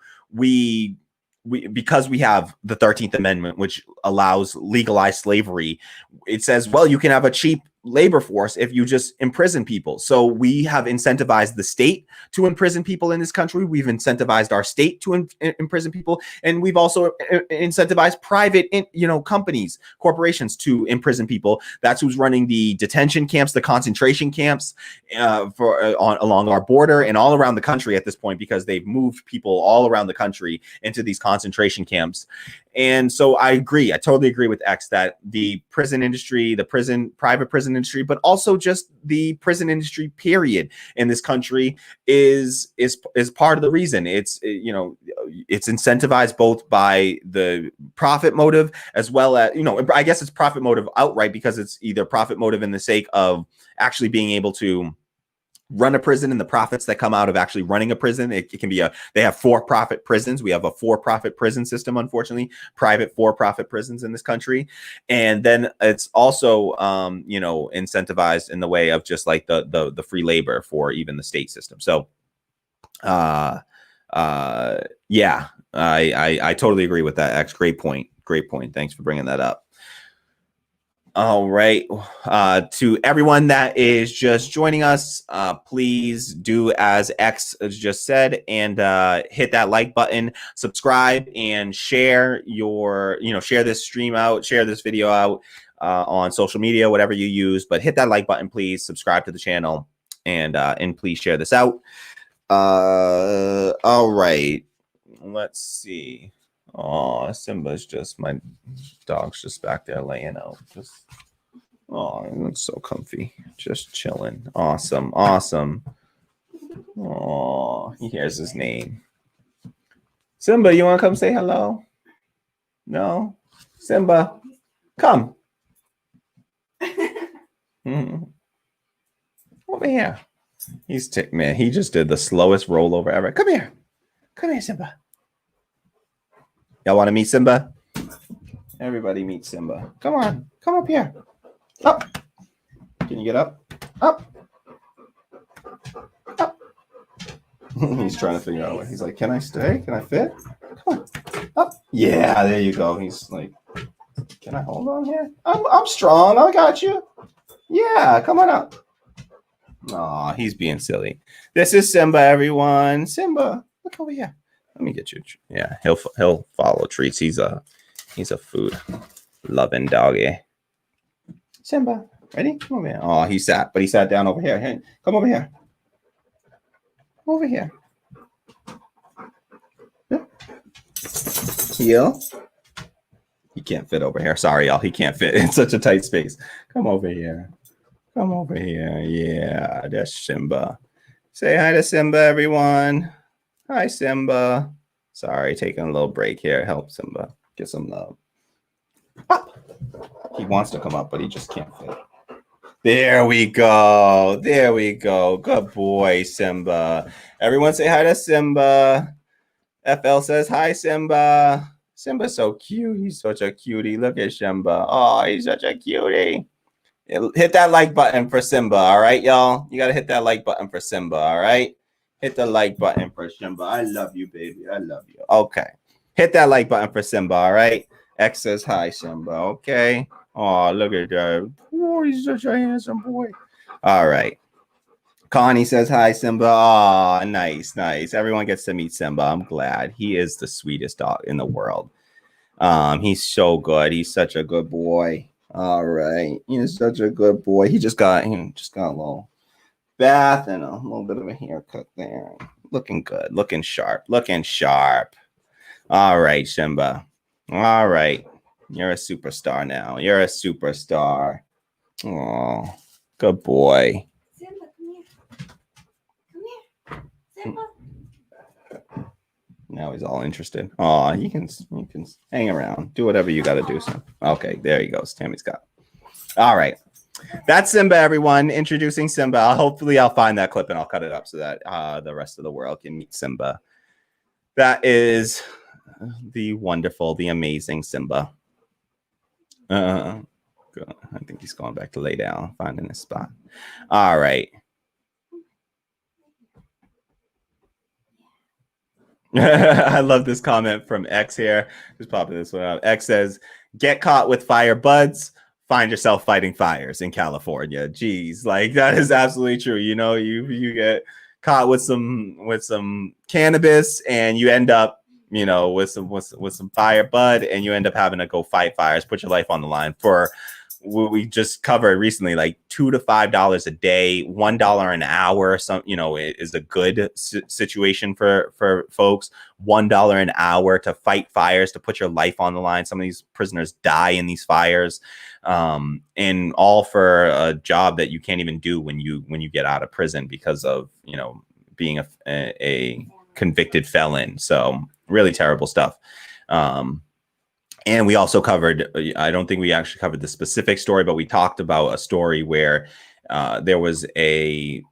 because we have the 13th Amendment, which allows legalized slavery, it says, well, you can have a cheap labor force if you just imprison people. So we have incentivized the state to imprison people in this country. We've incentivized our state to imprison people, and we've also incentivized private, companies, corporations to imprison people. That's who's running the detention camps, the concentration camps, along our border and all around the country at this point, because they've moved people all around the country into these concentration camps. And so I totally agree with X that the prison industry, private prison industry, but also just the prison industry period in this country is part of the reason. It's incentivized both by the profit motive as well as, I guess it's profit motive outright, because it's either profit motive in the sake of actually being able to run a prison and the profits that come out of actually running a prison. It can be they have for-profit prisons. We have a for-profit prison system, unfortunately, private for-profit prisons in this country. And then it's also, incentivized in the way of just like the free labor for even the state system. So, I totally agree with that, X. Great point. Thanks for bringing that up. All right. To everyone that is just joining us, please do as X just said and hit that like button, subscribe, and share share this stream out, share this video out on social media, whatever you use. But hit that like button, please. Subscribe to the channel, and please share this out. All right. Let's see. Oh, Simba's my dog's just back there laying out. He looks so comfy. Just chilling. Awesome. Oh, he hears his name. Simba, you want to come say hello? No? Simba, come. Over here. He's ticked, man. He just did the slowest rollover ever. Come here, Simba. Y'all want to meet Simba? Everybody meet Simba. Come on. Come up here. Up. Can you get up? Up. He's trying to figure out what. He's like, can I stay? Can I fit? Come on. Up. Yeah, there you go. He's like, can I hold on here? I'm strong. I got you. Yeah, come on up. Aw, he's being silly. This is Simba, everyone. Simba, look over here. Let me get you. Yeah, he'll follow treats. He's a food loving doggy. Simba, ready? Come over here. Oh, he sat down over here. Hey, come over here. Over here. Heel. He can't fit over here. Sorry, y'all. He can't fit in such a tight space. Come over here. Yeah, that's Simba. Say hi to Simba, everyone. Hi, Simba. Sorry, taking a little break here. Help Simba get some love. Up. He wants to come up, but he just can't fit. There we go. Good boy, Simba. Everyone say hi to Simba. FL says hi, Simba. Simba's so cute. He's such a cutie. Look at Simba. Oh, he's such a cutie. Hit that like button for Simba, all right, y'all? You got to hit that like button for Simba, all right? Hit the like button for Simba. I love you, baby. I love you. Okay. Hit that like button for Simba, all right? X says hi, Simba. Okay. Oh, look at that. Oh, he's such a handsome boy. All right. Connie says hi, Simba. Oh, nice. Everyone gets to meet Simba. I'm glad. He is the sweetest dog in the world. He's so good. He's such a good boy. All right. He's such a good boy. He just got a little bath and a little bit of a haircut there. Looking good. Looking sharp. All right, Simba. All right. You're a superstar now. You're a superstar. Oh, good boy. Simba, come here. Simba. Now he's all interested. Oh, you can hang around, do whatever you got to do. So, okay, there he goes. Tammy's got. All right, that's Simba, everyone. Introducing Simba. Hopefully, I'll find that clip and I'll cut it up so that the rest of the world can meet Simba. That is the wonderful, the amazing Simba. I think he's going back to lay down, finding his spot. All right. I love this comment from X here. Just popping this one out. X says, "Get caught with fire buds, find yourself fighting fires in California." Jeez, like that is absolutely true. You know, you get caught with some cannabis and you end up, you know, with some fire bud, and you end up having to go fight fires, put your life on the line for what we just covered recently, like $2 to $5 a day, $1 an hour. Some, you know, is a good situation for folks. $1 an hour to fight fires, to put your life on the line. Some of these prisoners die in these fires, and all for a job that you can't even do when you get out of prison because of, you know, being a convicted felon. So really terrible stuff. And we also covered, I don't think we actually covered the specific story, but we talked about a story where there was a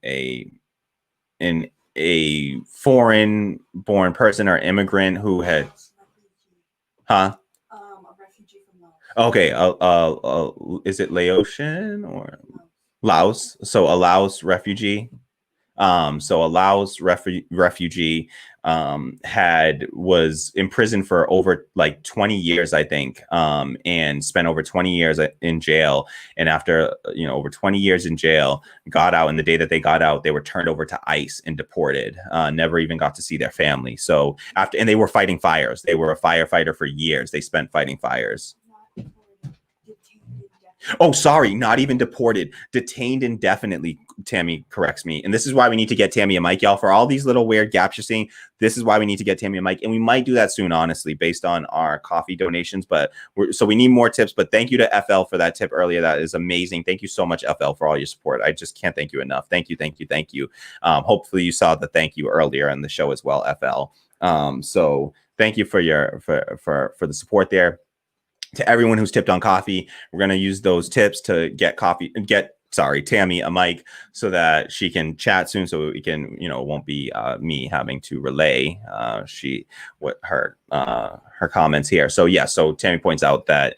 foreign born person or immigrant who had, A refugee from Laos. Okay, is it Laotian or Laos? So a Laos refugee. So a Laos refugee was in prison for over like 20 years, I think, and spent over 20 years in jail. And after, you know, over 20 years in jail, got out. And the day that they got out, they were turned over to ICE and deported. Never even got to see their family. So and they were fighting fires. They were a firefighter for years. They spent fighting fires. Oh, sorry, not even deported, detained indefinitely. Tammy corrects me. And this is why we need to get Tammy a mic, y'all. For all these little weird gaps you're seeing, this is why we need to get Tammy a mic. And we might do that soon, honestly, based on our coffee donations. But so we need more tips. But thank you to FL for that tip earlier. That is amazing. Thank you so much, FL, for all your support. I just can't thank you enough. Thank you, thank you, thank you. Hopefully you saw the thank you earlier in the show as well, FL. So thank you for the support there. To everyone who's tipped on coffee, we're going to use those tips to get Tammy a mic so that she can chat soon, so we can, you know, it won't be me having to relay her comments here. So yeah, so Tammy points out that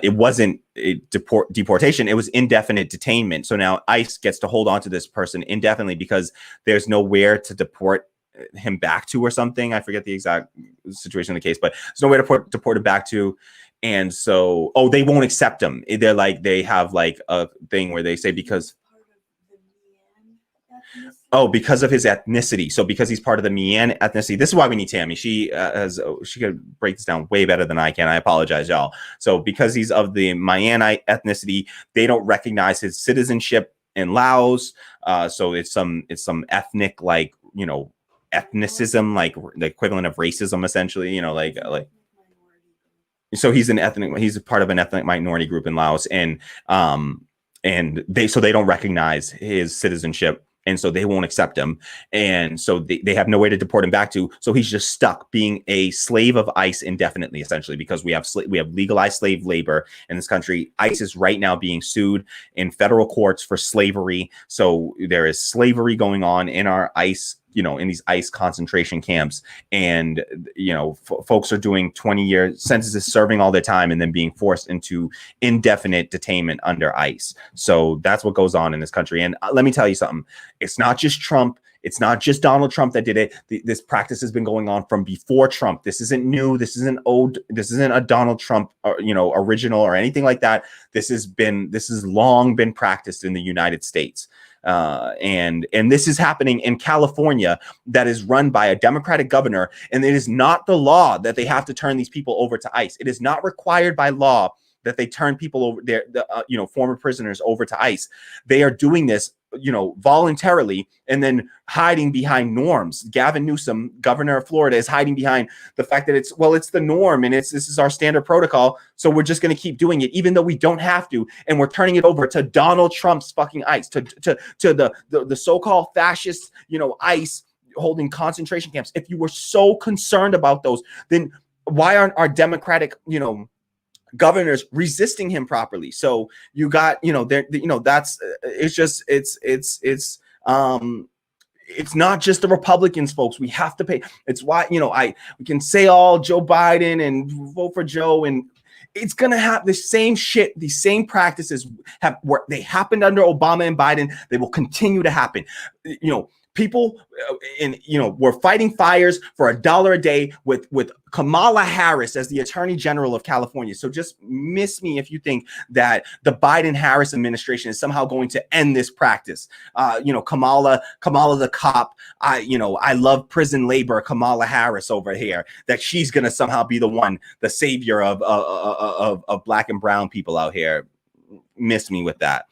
it wasn't deportation, it was indefinite detainment. So now ICE gets to hold on to this person indefinitely because there's nowhere to deport him back to or something. I forget the exact situation in the case, but there's nowhere to deport him back to. And so, they won't accept him. They're like, they have like a thing where they say because of his ethnicity. So because he's part of the Mian ethnicity, this is why we need Tammy. She could break this down way better than I can. I apologize, y'all. So because he's of the Mianite ethnicity, they don't recognize his citizenship in Laos. So it's some ethnic, like, you know, ethnicism, like the equivalent of racism, essentially, you know, like. So he's a part of an ethnic minority group in Laos, and they don't recognize his citizenship, and so they won't accept him, and so they have no way to deport him back to. So he's just stuck being a slave of ICE indefinitely, essentially, because we have legalized slave labor in this country. ICE is right now being sued in federal courts for slavery. So there is slavery going on in our ICE, you know, in these ICE concentration camps, and, you know, folks are doing 20-year sentences, serving all their time, and then being forced into indefinite detainment under ICE. So that's what goes on in this country. And let me tell you something. It's not just Trump. It's not just Donald Trump that did it. This practice has been going on from before Trump. This isn't new. This isn't old. This isn't a Donald Trump, original or anything like that. This has long been practiced in the United States. And this is happening in California, that is run by a Democratic governor. And it is not the law that they have to turn these people over to ICE. It is not required by law that they turn people over there, former prisoners over to ICE. They are doing this, voluntarily, and then hiding behind norms. Gavin Newsom, governor of Florida, is hiding behind the fact that it's the norm, and this is our standard protocol. So we're just going to keep doing it, even though we don't have to. And we're turning it over to Donald Trump's fucking ICE, to the so-called fascist, ICE, holding concentration camps. If you were so concerned about those, then why aren't our Democratic, governors resisting him properly? So you got, that's, it's not just the Republicans, folks. We have to pay. It's why, we can say all Joe Biden and vote for Joe, and it's going to have the same shit. These same practices they happened under Obama and Biden. They will continue to happen. People we're fighting fires for $1 a day with Kamala Harris as the Attorney General of California. So just miss me if you think that the Biden-Harris administration is somehow going to end this practice. Kamala the cop. I love prison labor. Kamala Harris over here, that she's going to somehow be the savior of Black and brown people out here. Miss me with that.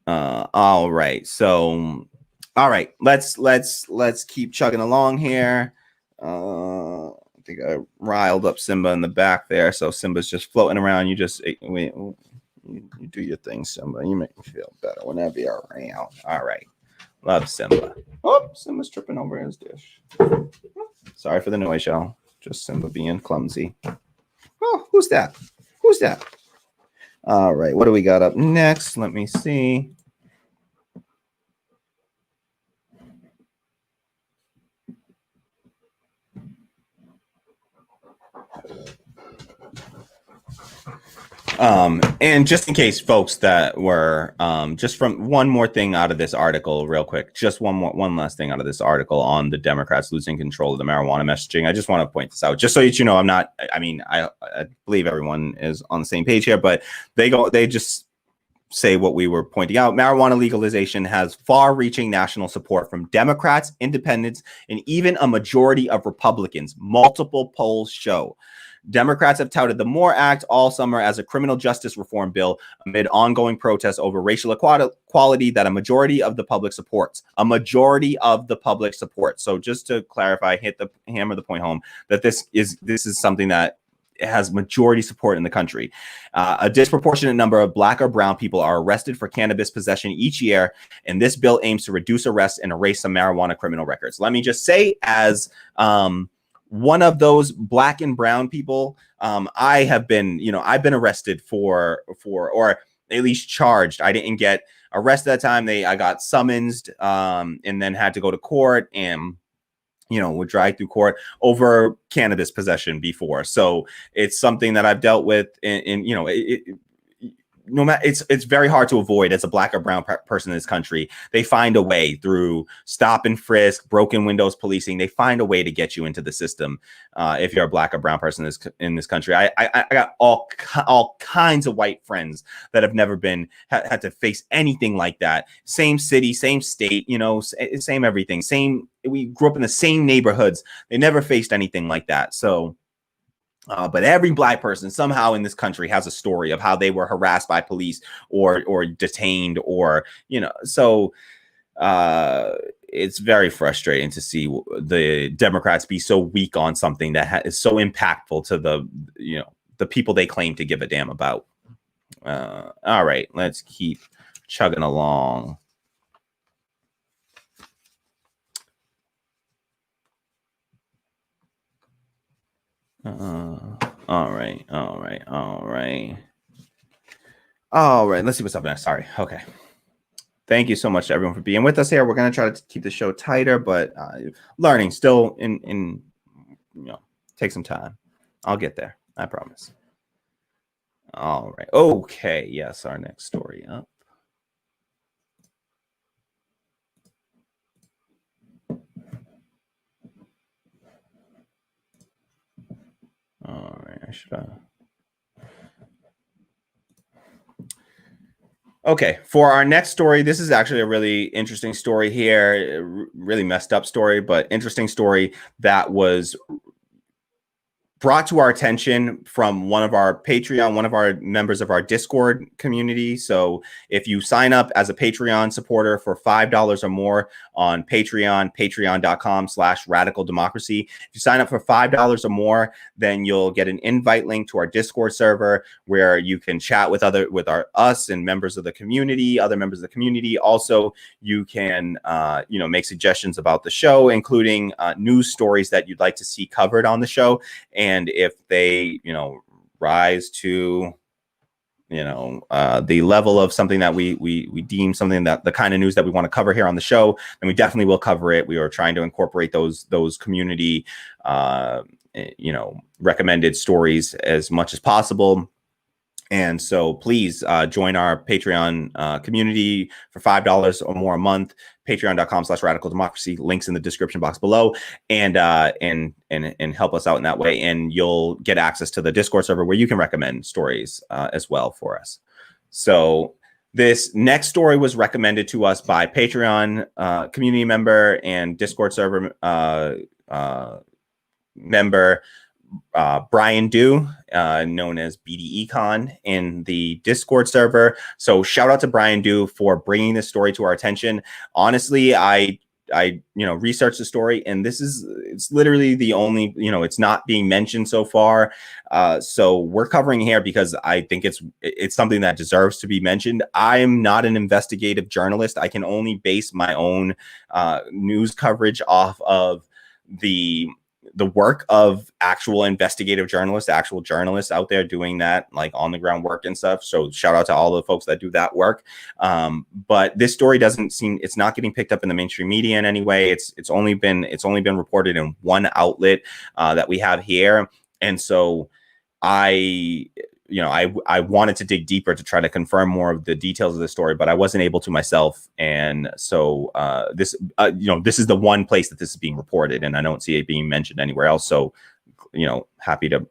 All right. So, all right, let's keep chugging along here. I think I riled up Simba in the back there. So Simba's just floating around. You just, you do your thing, Simba. You make me feel better whenever you're around. All right. Love Simba. Oh, Simba's tripping over his dish. Sorry for the noise, y'all. Just Simba being clumsy. Oh, who's that? Who's that? All right. What do we got up next? Let me see. And just in case folks that were just from one more thing out of this article real quick, just one last thing out of this article on the Democrats losing control of the marijuana messaging. I just want to point this out just so that I'm not, I believe everyone is on the same page here, but they just say what we were pointing out. Marijuana legalization has far-reaching national support from Democrats, independents, and even a majority of Republicans. Multiple polls show. Democrats have touted the MORE Act all summer as a criminal justice reform bill amid ongoing protests over racial equality that a majority of the public supports. A majority of the public supports. So just to clarify, hammer the point home that this is something that has majority support in the country. A disproportionate number of Black or brown people are arrested for cannabis possession each year, and this bill aims to reduce arrests and erase some marijuana criminal records. Let me just say, as one of those Black and brown people, I have been, I've been arrested for, or at least charged. I didn't get arrested at that time. I got summonsed, and then had to go to court and, would drag through court over cannabis possession before. So it's something that I've dealt with no matter, it's very hard to avoid as a Black or brown person in this country. They find a way through stop and frisk, broken windows policing. They find a way to get you into the system. If you're a Black or brown person in this country, I got all kinds of white friends that have never had to face anything like that. Same city, same state, same everything. We grew up in the same neighborhoods. They never faced anything like that. So. But every Black person somehow in this country has a story of how they were harassed by police or detained or, so it's very frustrating to see the Democrats be so weak on something that is so impactful to the people they claim to give a damn about. All right, let's keep chugging along. All right. Let's see what's up next. Sorry. Okay. Thank you so much to everyone for being with us here. We're going to try to keep the show tighter, but learning still take some time. I'll get there. I promise. All right. Okay. Yes. Our next story up. All right, I should. Okay, for our next story, this is actually a really interesting story here, really messed up story, but interesting story that was brought to our attention from one of our Patreon, one of our members of our Discord community. So if you sign up as a Patreon supporter for $5 or more on Patreon, patreon.com/radical democracy. If you sign up for $5 or more, then you'll get an invite link to our Discord server where you can chat with us and members of the community, other members of the community. Also, you can make suggestions about the show, including news stories that you'd like to see covered on the show. And if they, rise to, the level of something that we deem something that the kind of news that we want to cover here on the show, then we definitely will cover it. We are trying to incorporate those community, recommended stories as much as possible. And so please join our Patreon community for $5 or more a month. Patreon.com/radical democracy. Links in the description box below, and help us out in that way. And you'll get access to the Discord server where you can recommend stories as well for us. So this next story was recommended to us by Patreon community member and Discord server member Brian Dew, known as BDEcon in the Discord server. So shout out to Brian Dew for bringing this story to our attention. Honestly, I researched the story, and it's literally the only, it's not being mentioned so far. So we're covering here because I think it's something that deserves to be mentioned. I'm not an investigative journalist. I can only base my own news coverage off of the work of actual investigative journalists, actual journalists out there doing that, like on the ground work and stuff. So shout out to all the folks that do that work. But this story it's not getting picked up in the mainstream media in any way. It's only been reported in one outlet that we have here. And so I wanted to dig deeper to try to confirm more of the details of the story, but I wasn't able to myself. And so this is the one place that this is being reported, and I don't see it being mentioned anywhere else. So, happy to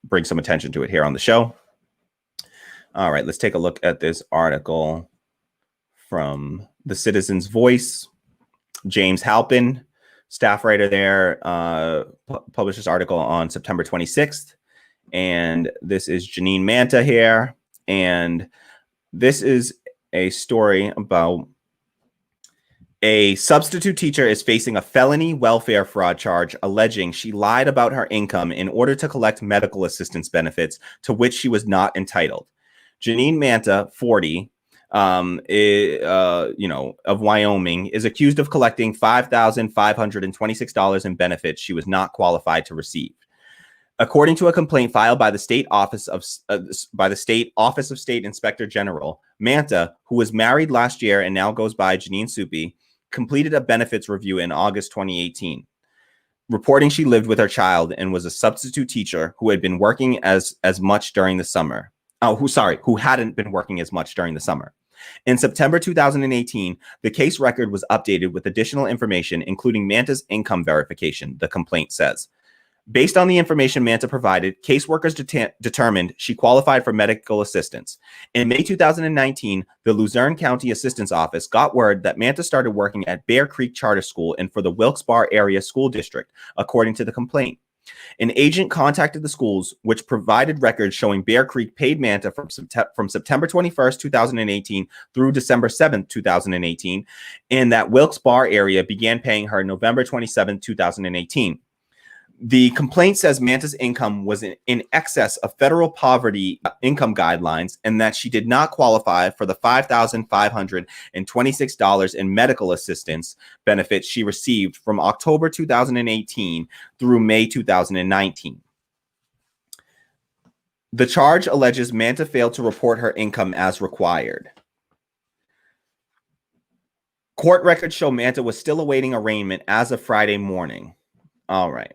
bring some attention to it here on the show. All right, let's take a look at this article from the Citizen's Voice. James Halpin, staff writer there, published this article on September 26th. And this is Janine Manta here. And this is a story about a substitute teacher is facing a felony welfare fraud charge alleging she lied about her income in order to collect medical assistance benefits to which she was not entitled. Janine Manta, 40, of Wyoming, is accused of collecting $5,526 in benefits she was not qualified to receive. According to a complaint filed by the State Office of State Inspector General, Manta, who was married last year and now goes by Janine Soupy, completed a benefits review in August 2018, reporting she lived with her child and was a substitute teacher who had been working as much during the summer. Who hadn't been working as much during the summer. In September 2018, the case record was updated with additional information, including Manta's income verification, the complaint says. Based on the information Manta provided, caseworkers determined she qualified for medical assistance. In May 2019, the Luzerne County Assistance Office got word that Manta started working at Bear Creek Charter School and for the Wilkes-Barre Area School District, according to the complaint. An agent contacted the schools, which provided records showing Bear Creek paid Manta from September 21st, 2018 through December 7th, 2018, and that Wilkes-Barre area began paying her November 27th, 2018. The complaint says Manta's income was in excess of federal poverty income guidelines and that she did not qualify for the $5,526 in medical assistance benefits she received from October 2018 through May 2019. The charge alleges Manta failed to report her income as required. Court records show Manta was still awaiting arraignment as of Friday morning. All right.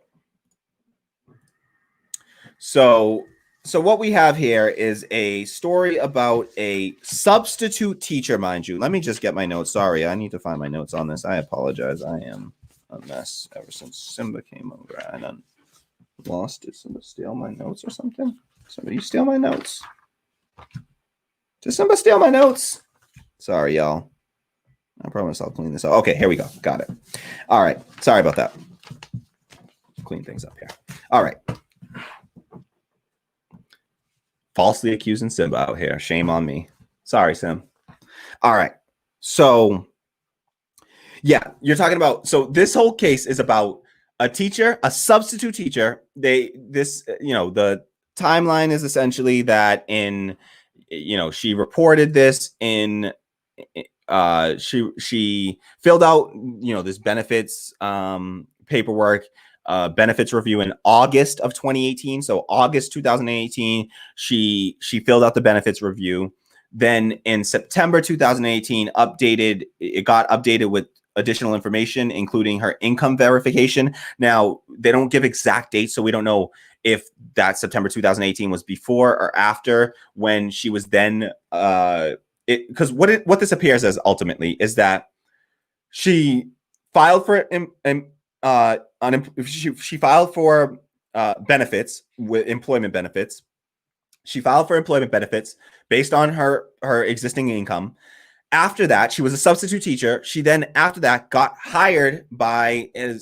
So what we have here is a story about a substitute teacher, mind you. Let me just get my notes. Sorry, I need to find my notes on this. I apologize. I am a mess ever since Simba came over. I done lost. Did Simba steal my notes or something? Somebody steal my notes. Did Simba steal my notes? Sorry, y'all. I promise I'll clean this up. Okay, here we go. Got it. All right. Sorry about that. Clean things up here. All right. falsely accusing Simba out here. Shame on me. Sorry, Sim. All right. So, yeah, you're talking about. So this whole case is about a teacher, a substitute teacher. The timeline is essentially that she reported this in. She filled out this benefits paperwork, benefits review in August of 2018. So August 2018, she filled out the benefits review. Then in September 2018, it got updated with additional information, including her income verification. Now, they don't give exact dates, so we don't know if that September 2018 was before or after when she was then because what this appears as ultimately is that she filed for she filed for benefits with employment benefits. She filed for employment benefits based on her existing income. After that, she was a substitute teacher. She then, after that, got hired by a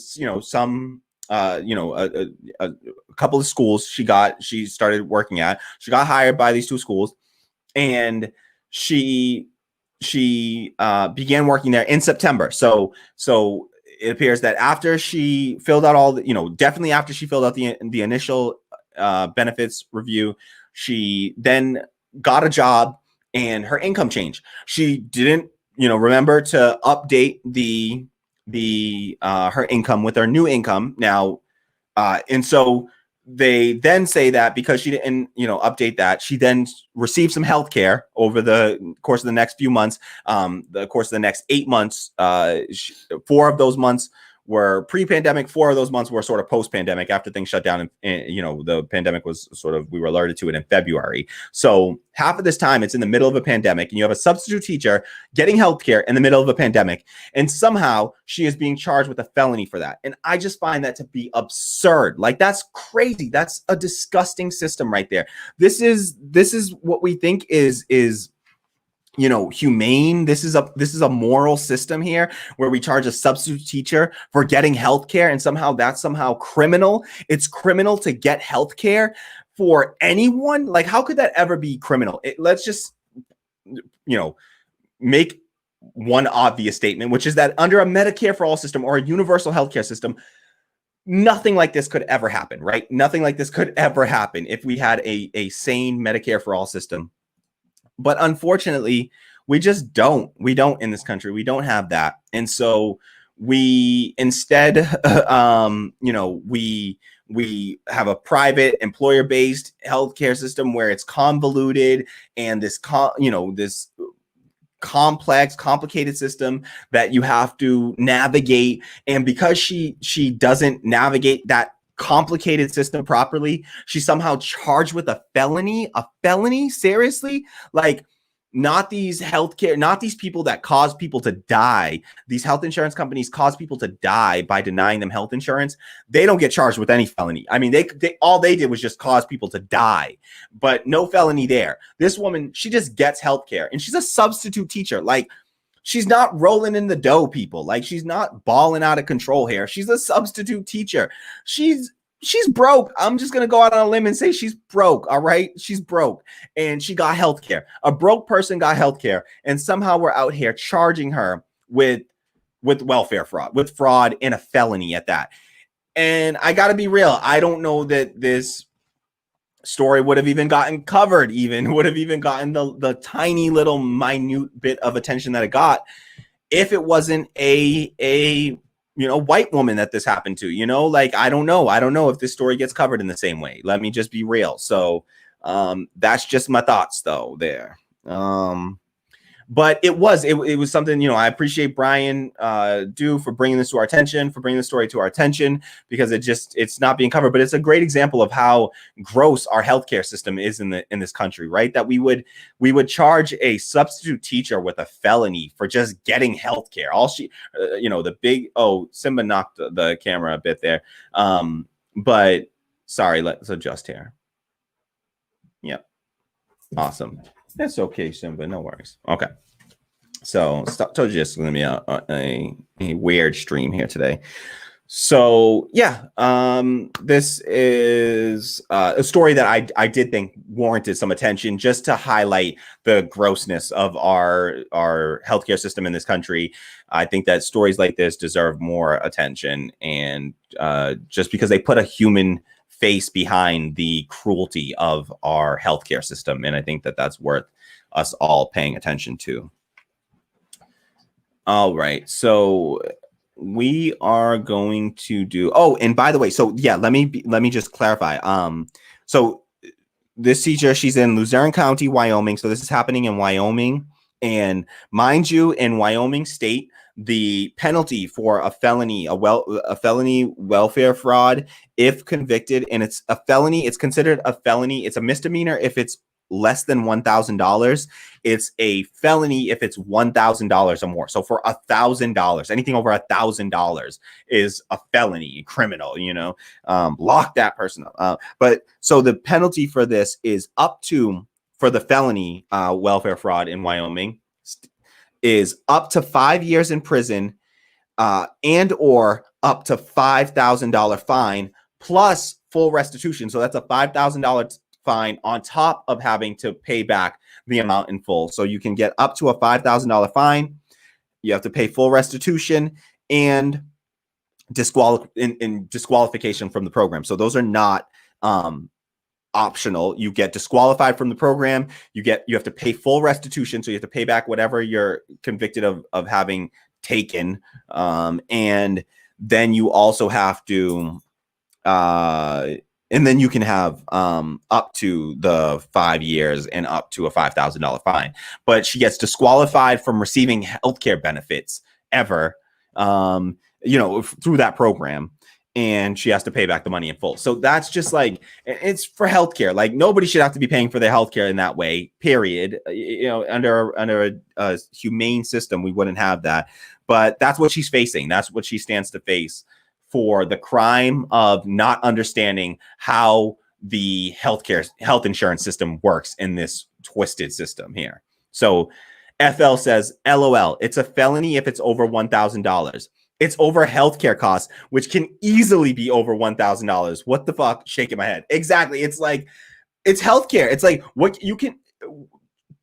couple of schools. She started working at. She got hired by these two schools, and she began working there in September. So it appears that after she filled out all definitely after she filled out the initial benefits review, she then got a job and her income changed. She didn't, remember to update her income with her new income now. And so they then say that because she didn't, update that, she then received some health care over the course of the next few months. The course of the next 8 months, 4 of those months were pre-pandemic. 4 of those months were sort of post-pandemic after things shut down. And the pandemic was we were alerted to it in February. So half of this time it's in the middle of a pandemic, and you have a substitute teacher getting healthcare in the middle of a pandemic. And somehow she is being charged with a felony for that. And I just find that to be absurd. Like, that's crazy. That's a disgusting system right there. This is what we think is humane. This is a moral system here where we charge a substitute teacher for getting healthcare, and that's criminal. It's criminal to get healthcare for anyone. Like, how could that ever be criminal? Let's just make one obvious statement, which is that under a Medicare for all system or a universal healthcare system, nothing like this could ever happen, right? Nothing like this could ever happen if we had a sane Medicare for all system. But unfortunately, we just don't. We don't in this country. We don't have that. And so we instead, we have a private employer-based healthcare system where it's convoluted and this complex, complicated system that you have to navigate. And because she doesn't navigate that complicated system properly, she's somehow charged with a felony. Seriously? Like, not these people that cause people to die. These health insurance companies cause people to die by denying them health insurance. They don't get charged with any felony. I mean, they all they did was just cause people to die, but no felony there. This woman, she just gets health care, and she's a substitute teacher. Like, she's not rolling in the dough, people. Like, she's not balling out of control here. She's a substitute teacher. She's broke. I'm just going to go out on a limb and say she's broke. All right. She's broke, and she got healthcare. A broke person got healthcare, and somehow we're out here charging her with welfare fraud, with fraud, and a felony at that. And I got to be real. I don't know that this story would have even gotten covered, would have even gotten the tiny little minute bit of attention that it got if it wasn't a white woman that this happened to. Like, I don't know if this story gets covered in the same way. Let me just be real. So that's just my thoughts though there. But it was something, I appreciate Brian for bringing this to our attention, for bringing the story to our attention, because it's not being covered. But it's a great example of how gross our healthcare system is in this country, right? That we would charge a substitute teacher with a felony for just getting healthcare. All Simba knocked the camera a bit there. But sorry, let's adjust here. Yep. Awesome. That's okay, Simba. No worries. Okay. So told you it's going to be a weird stream here today. So yeah, this is a story that I did think warranted some attention, just to highlight the grossness of our healthcare system in this country. I think that stories like this deserve more attention, and just because they put a human face behind the cruelty of our healthcare system, and I think that that's worth us all paying attention to. All right, so we are going to do, oh, and by the way, so yeah, let me just clarify. So this teacher, she's in Luzerne County, Wyoming. So this is happening in Wyoming, and mind you, in Wyoming state, the penalty for a felony, a felony welfare fraud, if convicted, and it's a felony, it's considered a felony. It's a misdemeanor if it's less than $1,000. It's a felony if it's $1,000 or more. So for $1,000, anything over $1,000 is a felony, criminal. Lock that person up. But so the penalty for this is up to, for the felony welfare fraud in Wyoming, is up to 5 years in prison, and or up to $5,000 fine plus full restitution. So that's a $5,000 fine on top of having to pay back the amount in full. So you can get up to a $5,000 fine. You have to pay full restitution and disqualification from the program. So those are not optional. You get disqualified from the program. You have to pay full restitution. So you have to pay back whatever you're convicted of having taken. And then you also have to and then you can have up to the 5 years and up to a $5,000 fine. But she gets disqualified from receiving healthcare benefits ever, through that program. And she has to pay back the money in full. So that's just like, it's for healthcare. Like, nobody should have to be paying for their healthcare in that way, period. Under a humane system, we wouldn't have that. But that's what she's facing. That's what she stands to face, for the crime of not understanding how the health insurance system works in this twisted system here. So FL says, LOL, it's a felony if it's over $1,000. It's over healthcare costs, which can easily be over $1,000. What the fuck? Shaking my head. Exactly. It's like, it's healthcare. It's like, what you can,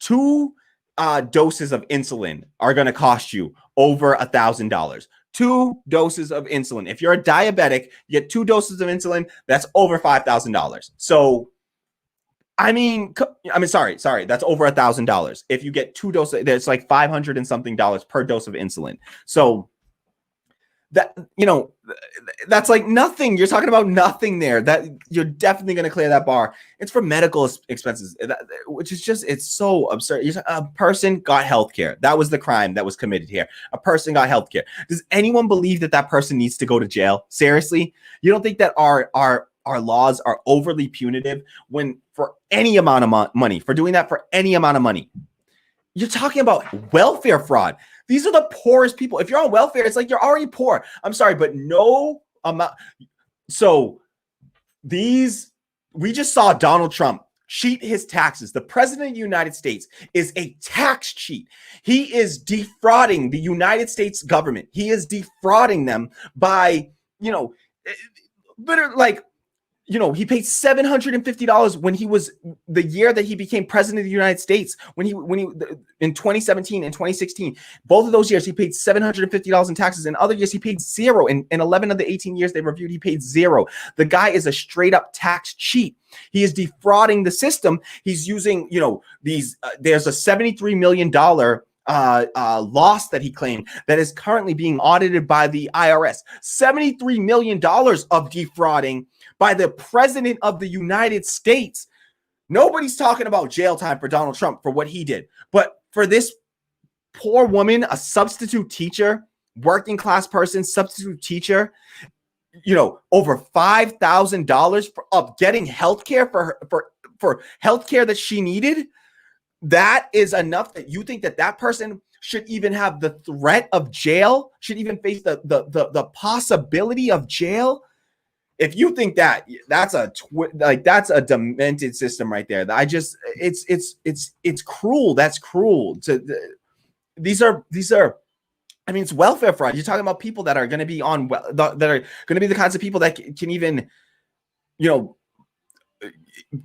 2 doses of insulin are going to cost you over $1,000. 2 doses of insulin. If you're a diabetic, you get 2 doses of insulin. That's over $5,000. So, sorry. That's over $1,000. If you get 2 doses, there's like $500 and something per dose of insulin. So that, that's like nothing. You're talking about nothing there. That you're definitely going to clear that bar. It's for medical expenses, which is just, it's so absurd. A person got healthcare. That was the crime that was committed here. A person got healthcare. Does anyone believe that person needs to go to jail? Seriously? You don't think that our laws are overly punitive when, for any amount of money, for doing that for any amount of money? You're talking about welfare fraud. These are the poorest people. If you're on welfare, it's like you're already poor. I'm sorry, but no amount. So we just saw Donald Trump cheat his taxes. The president of the United States is a tax cheat. He is defrauding the United States government. He is defrauding them by, he paid $750 when he was, the year that he became president of the United States, when he in 2017 and 2016, both of those years he paid $750 in taxes. In other years he paid zero. In 11 of the 18 years they reviewed, he paid zero. The guy is a straight up tax cheat. He is defrauding the system. He's using, there's a $73 million loss that he claimed that is currently being audited by the IRS. $73 million of defrauding by the president of the United States. Nobody's talking about jail time for Donald Trump for what he did. But for this poor woman, a substitute teacher, working class person, substitute teacher, over $5,000 of getting healthcare for healthcare that she needed. That is enough that you think that person should even have the threat of jail, should even face the possibility of jail. If you think that's a demented system right there. It's cruel. That's cruel. These are I mean, it's welfare fraud. You're talking about people that are going to be on, that are going to be the kinds of people that can even, you know,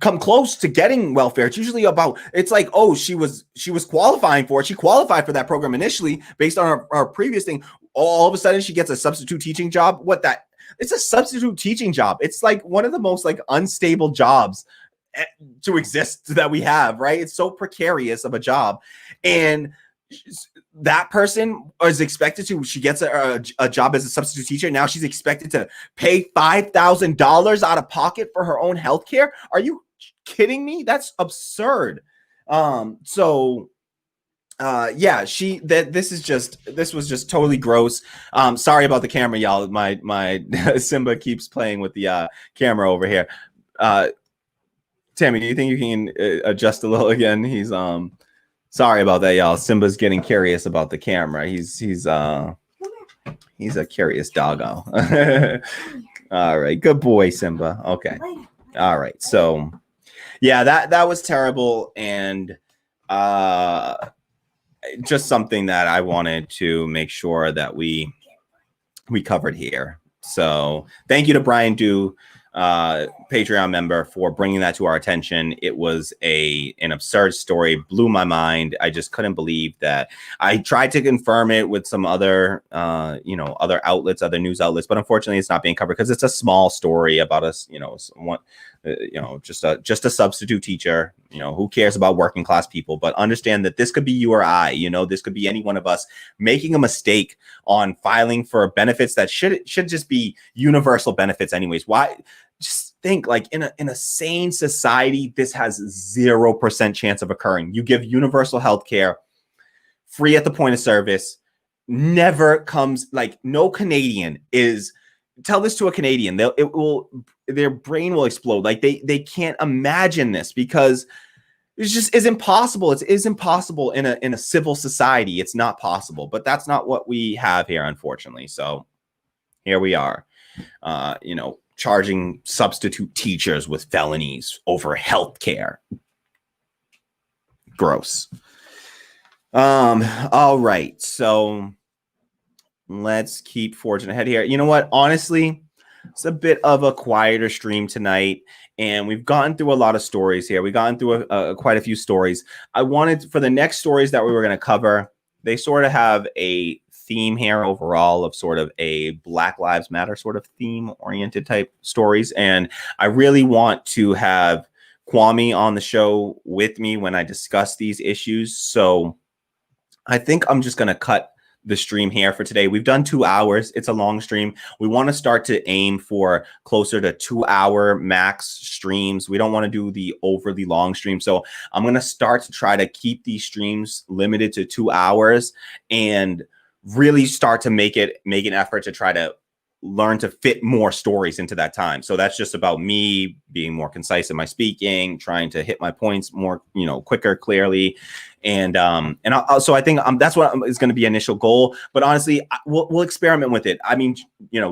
come close to getting welfare. It's usually about, it's like, oh, she was qualifying for it. She qualified for that program initially based on our previous thing. All of a sudden she gets a substitute teaching job. It's a substitute teaching job. It's like one of the most like unstable jobs to exist that we have, right? It's so precarious of a job. And that person is expected to, she gets a job as a substitute teacher. Now she's expected to pay $5,000 out of pocket for her own health care. Are you kidding me? That's absurd. Yeah, this was just totally gross. Sorry about the camera, y'all. My Simba keeps playing with the camera over here. Tammy, do you think you can adjust a little again? He's sorry about that, y'all. Simba's getting curious about the camera. He's a curious doggo. All right, good boy, Simba. Okay. All right. So yeah, that was terrible, and just something that I wanted to make sure that we covered here. So thank you to Brian Dew, Patreon member, for bringing that to our attention. It was an absurd story, blew my mind. I just couldn't believe that. I tried to confirm it with some other other outlets, other news outlets, but unfortunately it's not being covered because it's a small story about us, just a substitute teacher. Who cares about working class people? But understand that this could be you or I. This could be any one of us making a mistake on filing for benefits that should just be universal benefits anyways. Why? Just think, like, in a sane society, this has 0% chance of occurring. You give universal health care, free at the point of service, never comes, like, no Canadian is, tell this to a Canadian, their brain will explode. Like, they can't imagine this because it's just is impossible. It is impossible in a civil society. It's not possible, but that's not what we have here, unfortunately. So here we are, charging substitute teachers with felonies over healthcare. Gross. All right. So let's keep forging ahead here. You know what? Honestly, it's a bit of a quieter stream tonight, and we've gotten through a lot of stories here. We've gotten through quite a few stories. I wanted, for the next stories that we were going to cover, they sort of have a theme here overall of sort of a Black Lives Matter sort of theme-oriented type stories, and I really want to have Kwame on the show with me when I discuss these issues. So I think I'm just going to cut the stream here for today. We've done 2 hours. It's a long stream. We want to start to aim for closer to 2-hour max streams. We don't want to do the overly long stream. So I'm going to start to try to keep these streams limited to 2 hours and really start to make an effort to try to learn to fit more stories into that time. So that's just about me being more concise in my speaking, trying to hit my points more, quicker, clearly. And so I think that's what is going to be initial goal. But honestly, we'll experiment with it. I mean,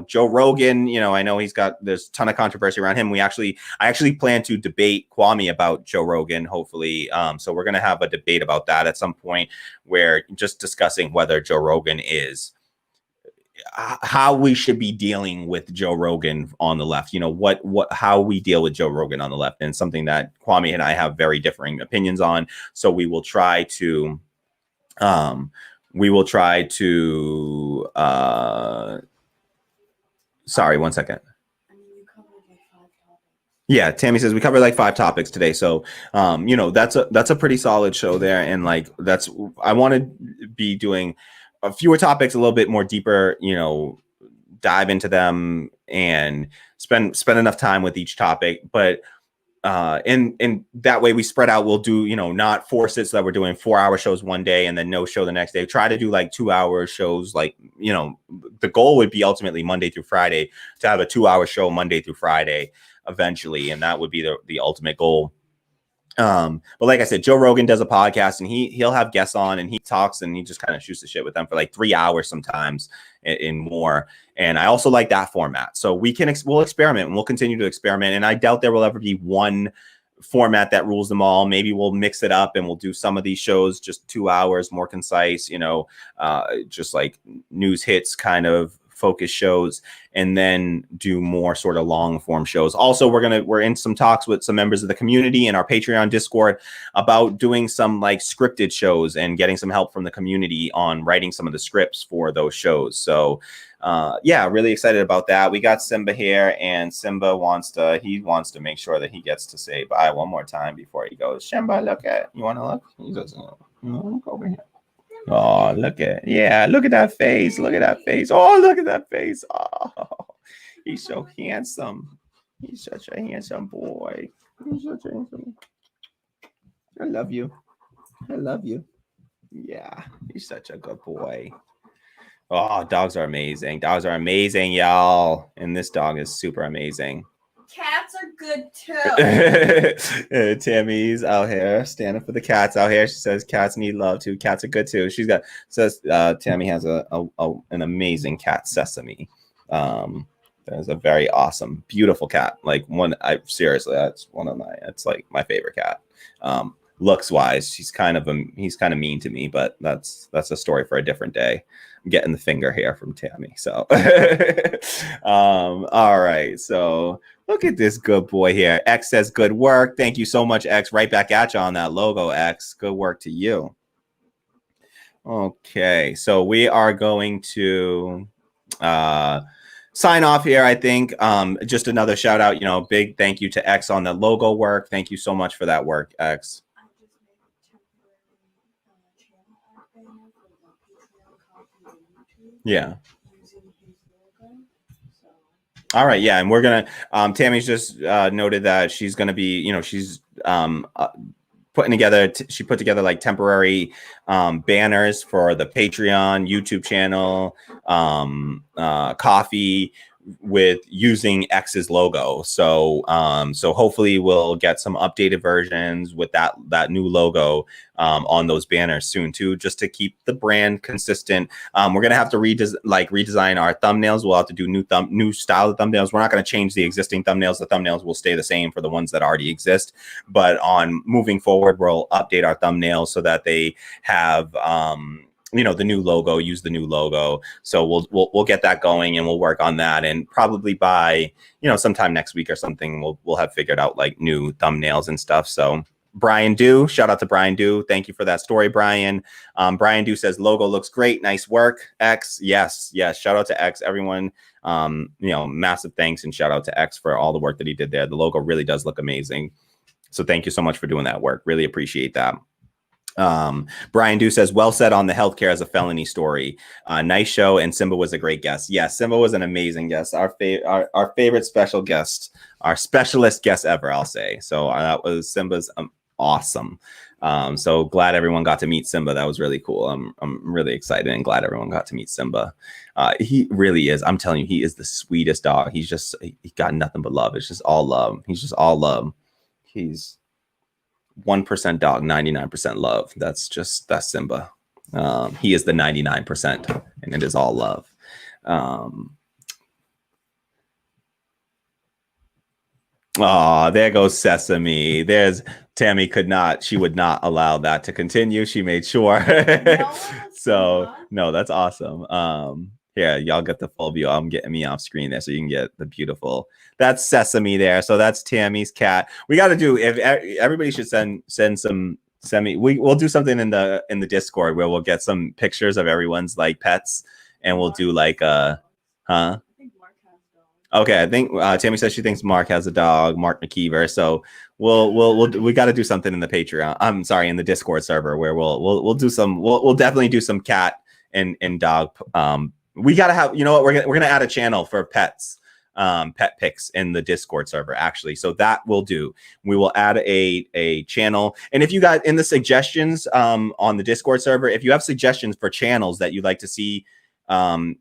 Joe Rogan, I know there's a ton of controversy around him. I actually plan to debate Kwame about Joe Rogan, hopefully. So we're going to have a debate about that at some point, where just discussing whether Joe Rogan is, how we should be dealing with Joe Rogan on the left, how we deal with Joe Rogan on the left, and something that Kwame and I have very differing opinions on. So we will try to, sorry, 1 second. Yeah, Tammy says we covered like 5 topics today. So, that's a pretty solid show there. And like, I want to be doing a fewer topics, a little bit more deeper, dive into them and spend enough time with each topic. But and that way we spread out. We'll do, not force it so that we're doing 4-hour shows one day and then no show the next day. Try to do like 2-hour shows. Like, the goal would be ultimately Monday through Friday to have a 2-hour show Monday through Friday eventually. And that would be the ultimate goal. But like I said, Joe Rogan does a podcast and he'll have guests on and he talks and he just kind of shoots the shit with them for like 3 hours sometimes and more. And I also like that format. So we'll experiment and we'll continue to experiment. And I doubt there will ever be one format that rules them all. Maybe we'll mix it up and we'll do some of these shows just 2 hours, more concise, you know, just like news hits kind of focus shows, and then do more sort of long form shows. Also, we're in some talks with some members of the community in our Patreon Discord about doing some like scripted shows and getting some help from the community on writing some of the scripts for those shows. So yeah, really excited about that. We got Simba here, and Simba wants to make sure that he gets to say bye one more time before he goes. Simba, look at, you want to look? He doesn't know. Look over here. Oh, look at that face. Look at that face. Oh, look at that face. Oh, he's so handsome. He's such a handsome boy. He's such a handsome. I love you. I love you. Yeah, he's such a good boy. Oh, dogs are amazing. Dogs are amazing, y'all. And this dog is super amazing. Cats are good too. Tammy's out here standing for the cats out here. She says cats need love too. Cats are good too. Tammy has an amazing cat, Sesame. There's a very awesome, beautiful cat. Like seriously, that's it's like my favorite cat. Looks wise, he's kind of mean to me, but that's a story for a different day. I'm getting the finger here from Tammy. So all right. So look at this good boy here. X says good work. Thank you so much, X. Right back at you on that logo, X. Good work to you. Okay, so we are going to sign off here, I think. Just another shout out, you know, big thank you to X on the logo work. Thank you so much for that work, X. Yeah. All right. Yeah. And we're going to, Tammy's just noted that she's going to be, you know, she's putting together, she put together like temporary banners for the Patreon, YouTube channel, coffee, with using X's logo. So so hopefully we'll get some updated versions with that new logo on those banners soon too, just to keep the brand consistent. We're gonna have to redesign our thumbnails. We'll have to do new style of thumbnails. We're not gonna change the existing thumbnails. The thumbnails will stay the same for the ones that already exist, but on moving forward, we'll update our thumbnails so that they have you know, the new logo, use the new logo. So we'll get that going, and we'll work on that, and probably by, you know, sometime next week or something, we'll have figured out like new thumbnails and stuff. So Brian Dew, shout out to Brian Dew. Thank you for that story, Brian. Brian Dew says logo looks great. Nice work, X. Yes. Shout out to X, everyone. You know, massive thanks and shout out to X for all the work that he did there. The logo really does look amazing. So thank you so much for doing that work. Really appreciate that. Brian Dew says, well said on the healthcare as a felony story. Nice show, and Simba was a great guest. Yes, Simba was an amazing guest. Our favorite special guest, our specialist guest ever, I'll say. So that was Simba's awesome. So glad everyone got to meet Simba. That was really cool. I'm really excited and glad everyone got to meet Simba. He really is. I'm telling you, he is the sweetest dog. He got nothing but love. It's just all love. He's just all love. He's 1% dog, 99% love. That's Simba. He is the 99%, and it is all love. Oh, there goes Sesame. There's Tammy she would not allow that to continue. She made sure. So no, that's awesome. Here, y'all get the full view. I'm getting me off screen there so you can get the beautiful. That's Sesame there. So that's Tammy's cat. We got to do, if everybody should send some we'll do something in the Discord where we'll get some pictures of everyone's like pets, and we'll do like okay, I think Tammy says she thinks Mark has a dog, Mark McKeever. So we got to do something in the Patreon. I'm sorry, in the Discord server where we'll do some. We'll definitely do some cat and dog. We got to have, you know what, we're gonna add a channel for pets, pet pics in the Discord server, actually. So that we'll do. We will add a channel. And if you got in the suggestions on the Discord server, if you have suggestions for channels that you'd like to see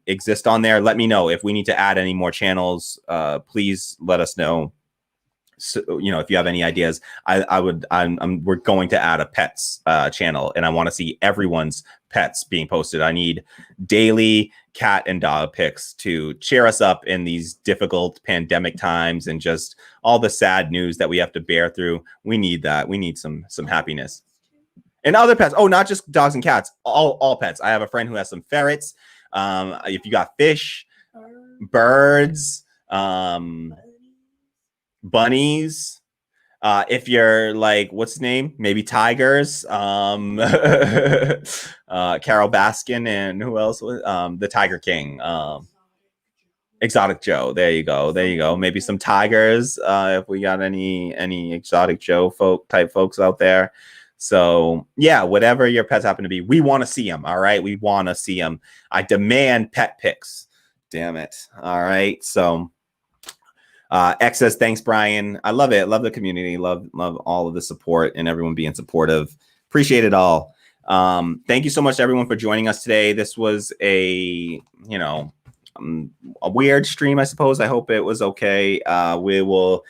exist on there, let me know. If we need to add any more channels, please let us know so, if you have any ideas, we're going to add a pets channel, and I want to see everyone's pets being posted. I need daily cat and dog pics to cheer us up in these difficult pandemic times and just all the sad news that we have to bear through. We need that. We need some happiness. And other pets. Oh, not just dogs and cats. All pets. I have a friend who has some ferrets. If you got fish, birds, bunnies. If you're like, what's his name? Maybe tigers. Carol Baskin, and who else? The Tiger King. Exotic Joe. There you go. Maybe some tigers. If we got any Exotic Joe folks out there. So yeah, whatever your pets happen to be, we want to see them. All right, we want to see them. I demand pet pics. Damn it. All right. So X says, thanks, Brian. I love it. Love the community. Love all of the support and everyone being supportive. Appreciate it all. Thank you so much to everyone for joining us today. This was a weird stream, I suppose. I hope it was okay. I don't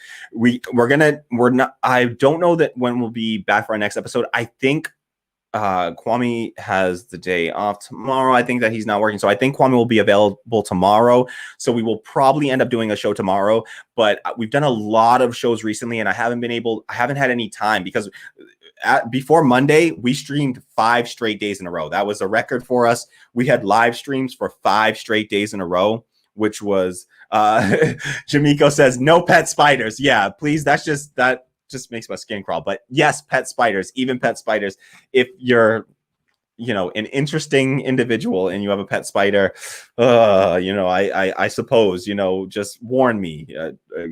know that when we'll be back for our next episode. I think Kwame has the day off tomorrow. I think that he's not working. So I think Kwame will be available tomorrow. So we will probably end up doing a show tomorrow, but we've done a lot of shows recently and I haven't had any time because before Monday, we streamed 5 straight days in a row. That was a record for us. We had live streams for 5 straight days in a row, which was, Jamiko says, no pet spiders. Yeah, please. That just makes my skin crawl. But yes, pet spiders, even pet spiders. If you're, an interesting individual and you have a pet spider, I suppose, just warn me,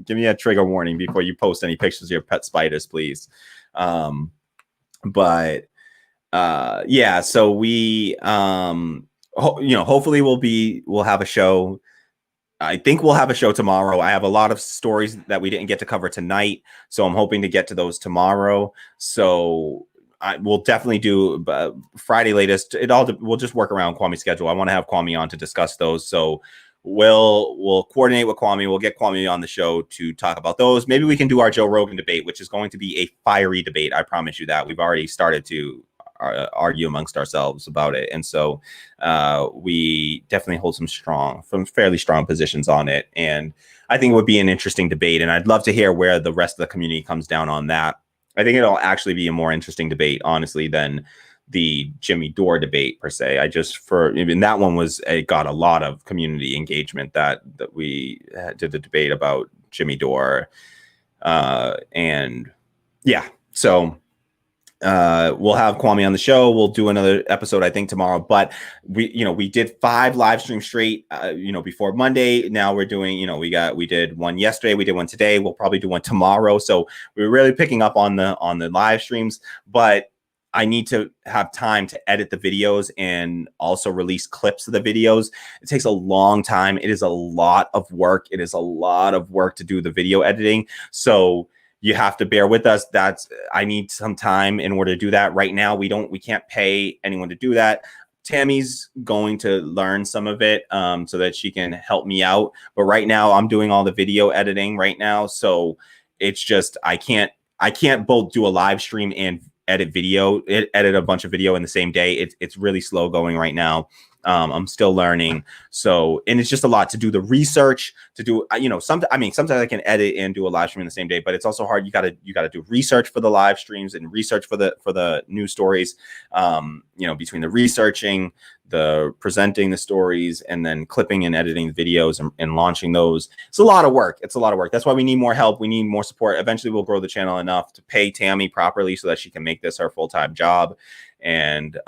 give me a trigger warning before you post any pictures of your pet spiders, please. Yeah, so we hopefully we'll have a show. I think we'll have a show tomorrow. I have a lot of stories that we didn't get to cover tonight, so I'm hoping to get to those tomorrow. So we'll definitely do Friday latest. We'll just work around Kwame's schedule. I want to have Kwame on to discuss those. So we'll coordinate with Kwame. We'll get Kwame on the show to talk about those. Maybe we can do our Joe Rogan debate, which is going to be a fiery debate. I promise you that. We've already started to argue amongst ourselves about it. And so we definitely hold some fairly strong positions on it. And I think it would be an interesting debate. And I'd love to hear where the rest of the community comes down on that. I think it'll actually be a more interesting debate, honestly, than the Jimmy Dore debate per se. That one got a lot of community engagement that we did the debate about Jimmy Dore. And yeah, so we'll have Kwame on the show. We'll do another episode, I think, tomorrow. But we did 5 live streams straight, before Monday. Now we're doing, we did one yesterday. We did one today. We'll probably do one tomorrow. So we're really picking up on the live streams. But I need to have time to edit the videos and also release clips of the videos. It takes a long time. It is a lot of work. It is a lot of work to do the video editing. So you have to bear with us. I need some time in order to do that. Right now, we can't pay anyone to do that. Tammy's going to learn some of it so that she can help me out. But right now I'm doing all the video editing right now. So it's just, I can't both do a live stream and edit a bunch of video in the same day. It's really slow going right now. I'm still learning. So, and it's just a lot to do the research to do, sometimes I can edit and do a live stream in the same day, but it's also hard. You got to do research for the live streams and research for the news stories, between the researching, the presenting the stories, and then clipping and editing the videos and launching those. It's a lot of work. That's why we need more help. We need more support. Eventually we'll grow the channel enough to pay Tammy properly so that she can make this her full-time job. And,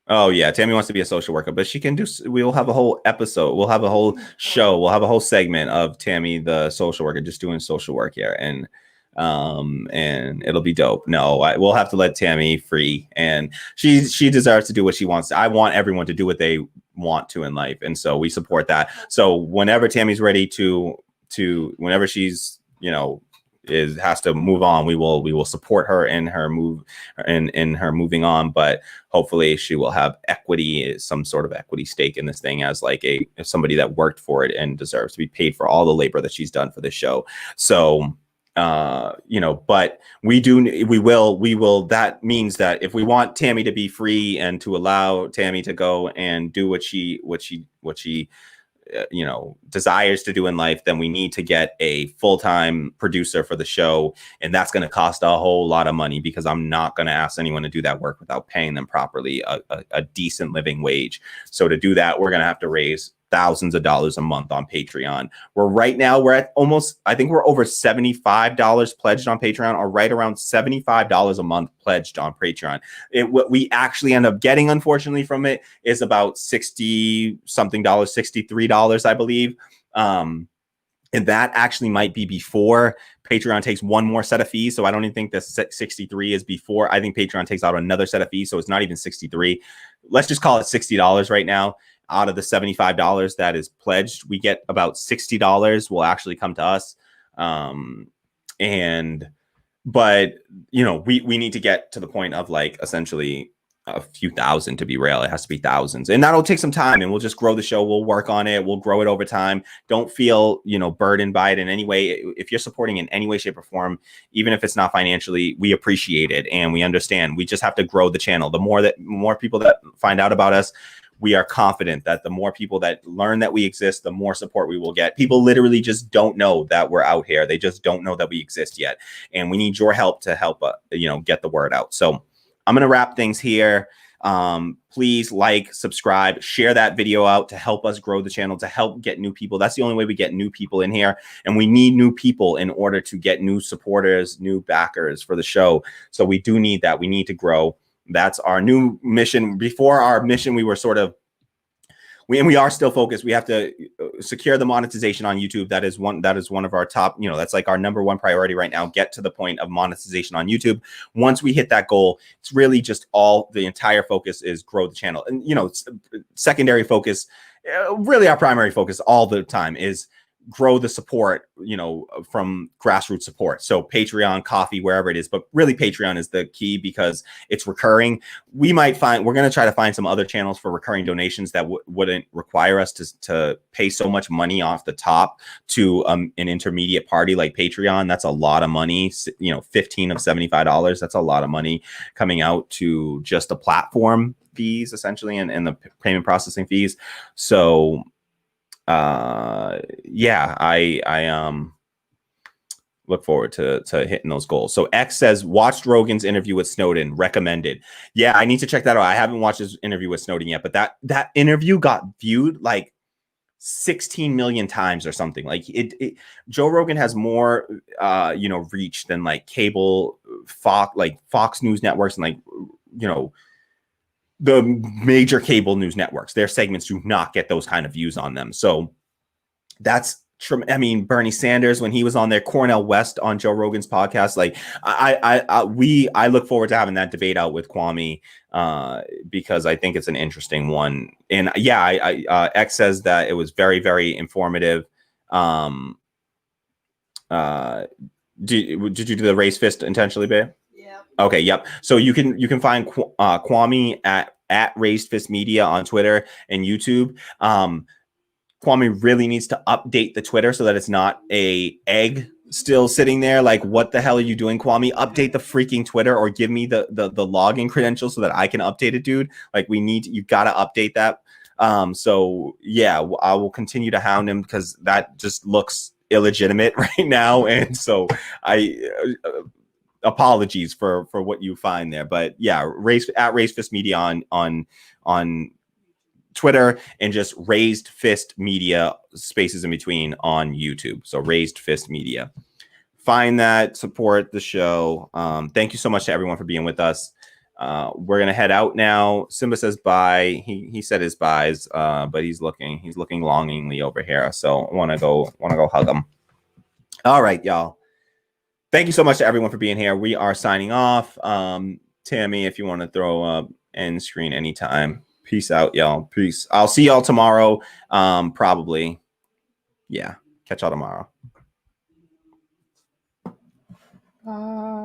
oh yeah, Tammy wants to be a social worker, but she can do. We'll have a whole episode. We'll have a whole show. We'll have a whole segment of Tammy, the social worker, just doing social work here, and it'll be dope. No, we'll have to let Tammy free, and she deserves to do what she wants. I want everyone to do what they want to in life, and so we support that. So whenever Tammy's ready to whenever she's has to move on, we will support her in her moving on, but hopefully she will have equity, some sort of equity stake in this thing as like somebody that worked for it and deserves to be paid for all the labor that she's done for this show. So but we will, that means that if we want Tammy to be free and to allow Tammy to go and do what she desires to do in life, then we need to get a full-time producer for the show, and that's going to cost a whole lot of money, because I'm not going to ask anyone to do that work without paying them properly a decent living wage. So to do that, we're going to have to raise thousands of dollars a month on Patreon. We're at almost, I think we're over $75 pledged on Patreon, or right around $75 a month pledged on Patreon. What we actually end up getting, unfortunately, from it is about $60 something, $63, I believe. And that actually might be before Patreon takes one more set of fees. So I don't even think the 63 is before. I think Patreon takes out another set of fees. So it's not even 63. Let's just call it $60 right now. Out of the $75 that is pledged, we get about $60 will actually come to us. But we need to get to the point of like essentially a few thousand to be real. It has to be thousands, and that'll take some time, and we'll just grow the show. We'll work on it. We'll grow it over time. Don't feel, burdened by it in any way. If you're supporting in any way, shape, or form, even if it's not financially, we appreciate it and we understand. We just have to grow the channel. The more people that find out about us, we are confident that the more people that learn that we exist, the more support we will get. People literally just don't know that we're out here. They just don't know that we exist yet. And we need your help to help, get the word out. So I'm going to wrap things here. Please like, subscribe, share that video out to help us grow the channel, to help get new people. That's the only way we get new people in here. And we need new people in order to get new supporters, new backers for the show. So we do need that. We need to grow. That's our new mission. Before our mission, we were we are still focused. We have to secure the monetization on YouTube. That is one of our top, that's like our number one priority right now. Get to the point of monetization on YouTube. Once we hit that goal, it's really just the entire focus is grow the channel. And, secondary focus, really our primary focus all the time is grow the support, from grassroots support. So Patreon, Coffee, wherever it is, but really Patreon is the key because it's recurring. We're going to try to find some other channels for recurring donations that wouldn't require us to pay so much money off the top to an intermediate party like Patreon. That's a lot of money, $15 of $75. That's a lot of money coming out to just the platform fees essentially and the payment processing fees. So I look forward to hitting those goals. So X says, watched Rogan's interview with Snowden, recommended. Yeah, I need to check that out. I haven't watched his interview with Snowden yet, but that interview got viewed like 16 million times or something. Like Joe Rogan has more reach than like cable Fox News networks and the major cable news networks. Their segments do not get those kind of views on them. So that's, Bernie Sanders, when he was on there, Cornel West on Joe Rogan's podcast, like I look forward to having that debate out with Kwame because I think it's an interesting one. And X says that it was very, very informative. Did you do the raise fist intentionally, babe? Okay, yep. So you can find Kwame at Raised Fist Media on Twitter and YouTube. Kwame really needs to update the Twitter so that it's not a egg still sitting there. Like, what the hell are you doing, Kwame? Update the freaking Twitter or give me the login credentials so that I can update it, dude. Like, you got to update that. So yeah, I will continue to hound him because that just looks illegitimate right now. And so apologies for what you find there, but yeah, at Raised Fist Media on Twitter and just Raised Fist Media spaces in between on YouTube. So Raised Fist Media. Find that, support the show. Thank you so much to everyone for being with us. We're gonna head out now. Simba says bye. He said his byes, but he's looking longingly over here. So I wanna go hug him. All right, y'all. Thank you so much to everyone for being here. We are signing off. Tammy, if you want to throw up end screen anytime. Peace out, y'all. Peace. I'll see y'all tomorrow. Probably. Yeah. Catch y'all tomorrow. Bye.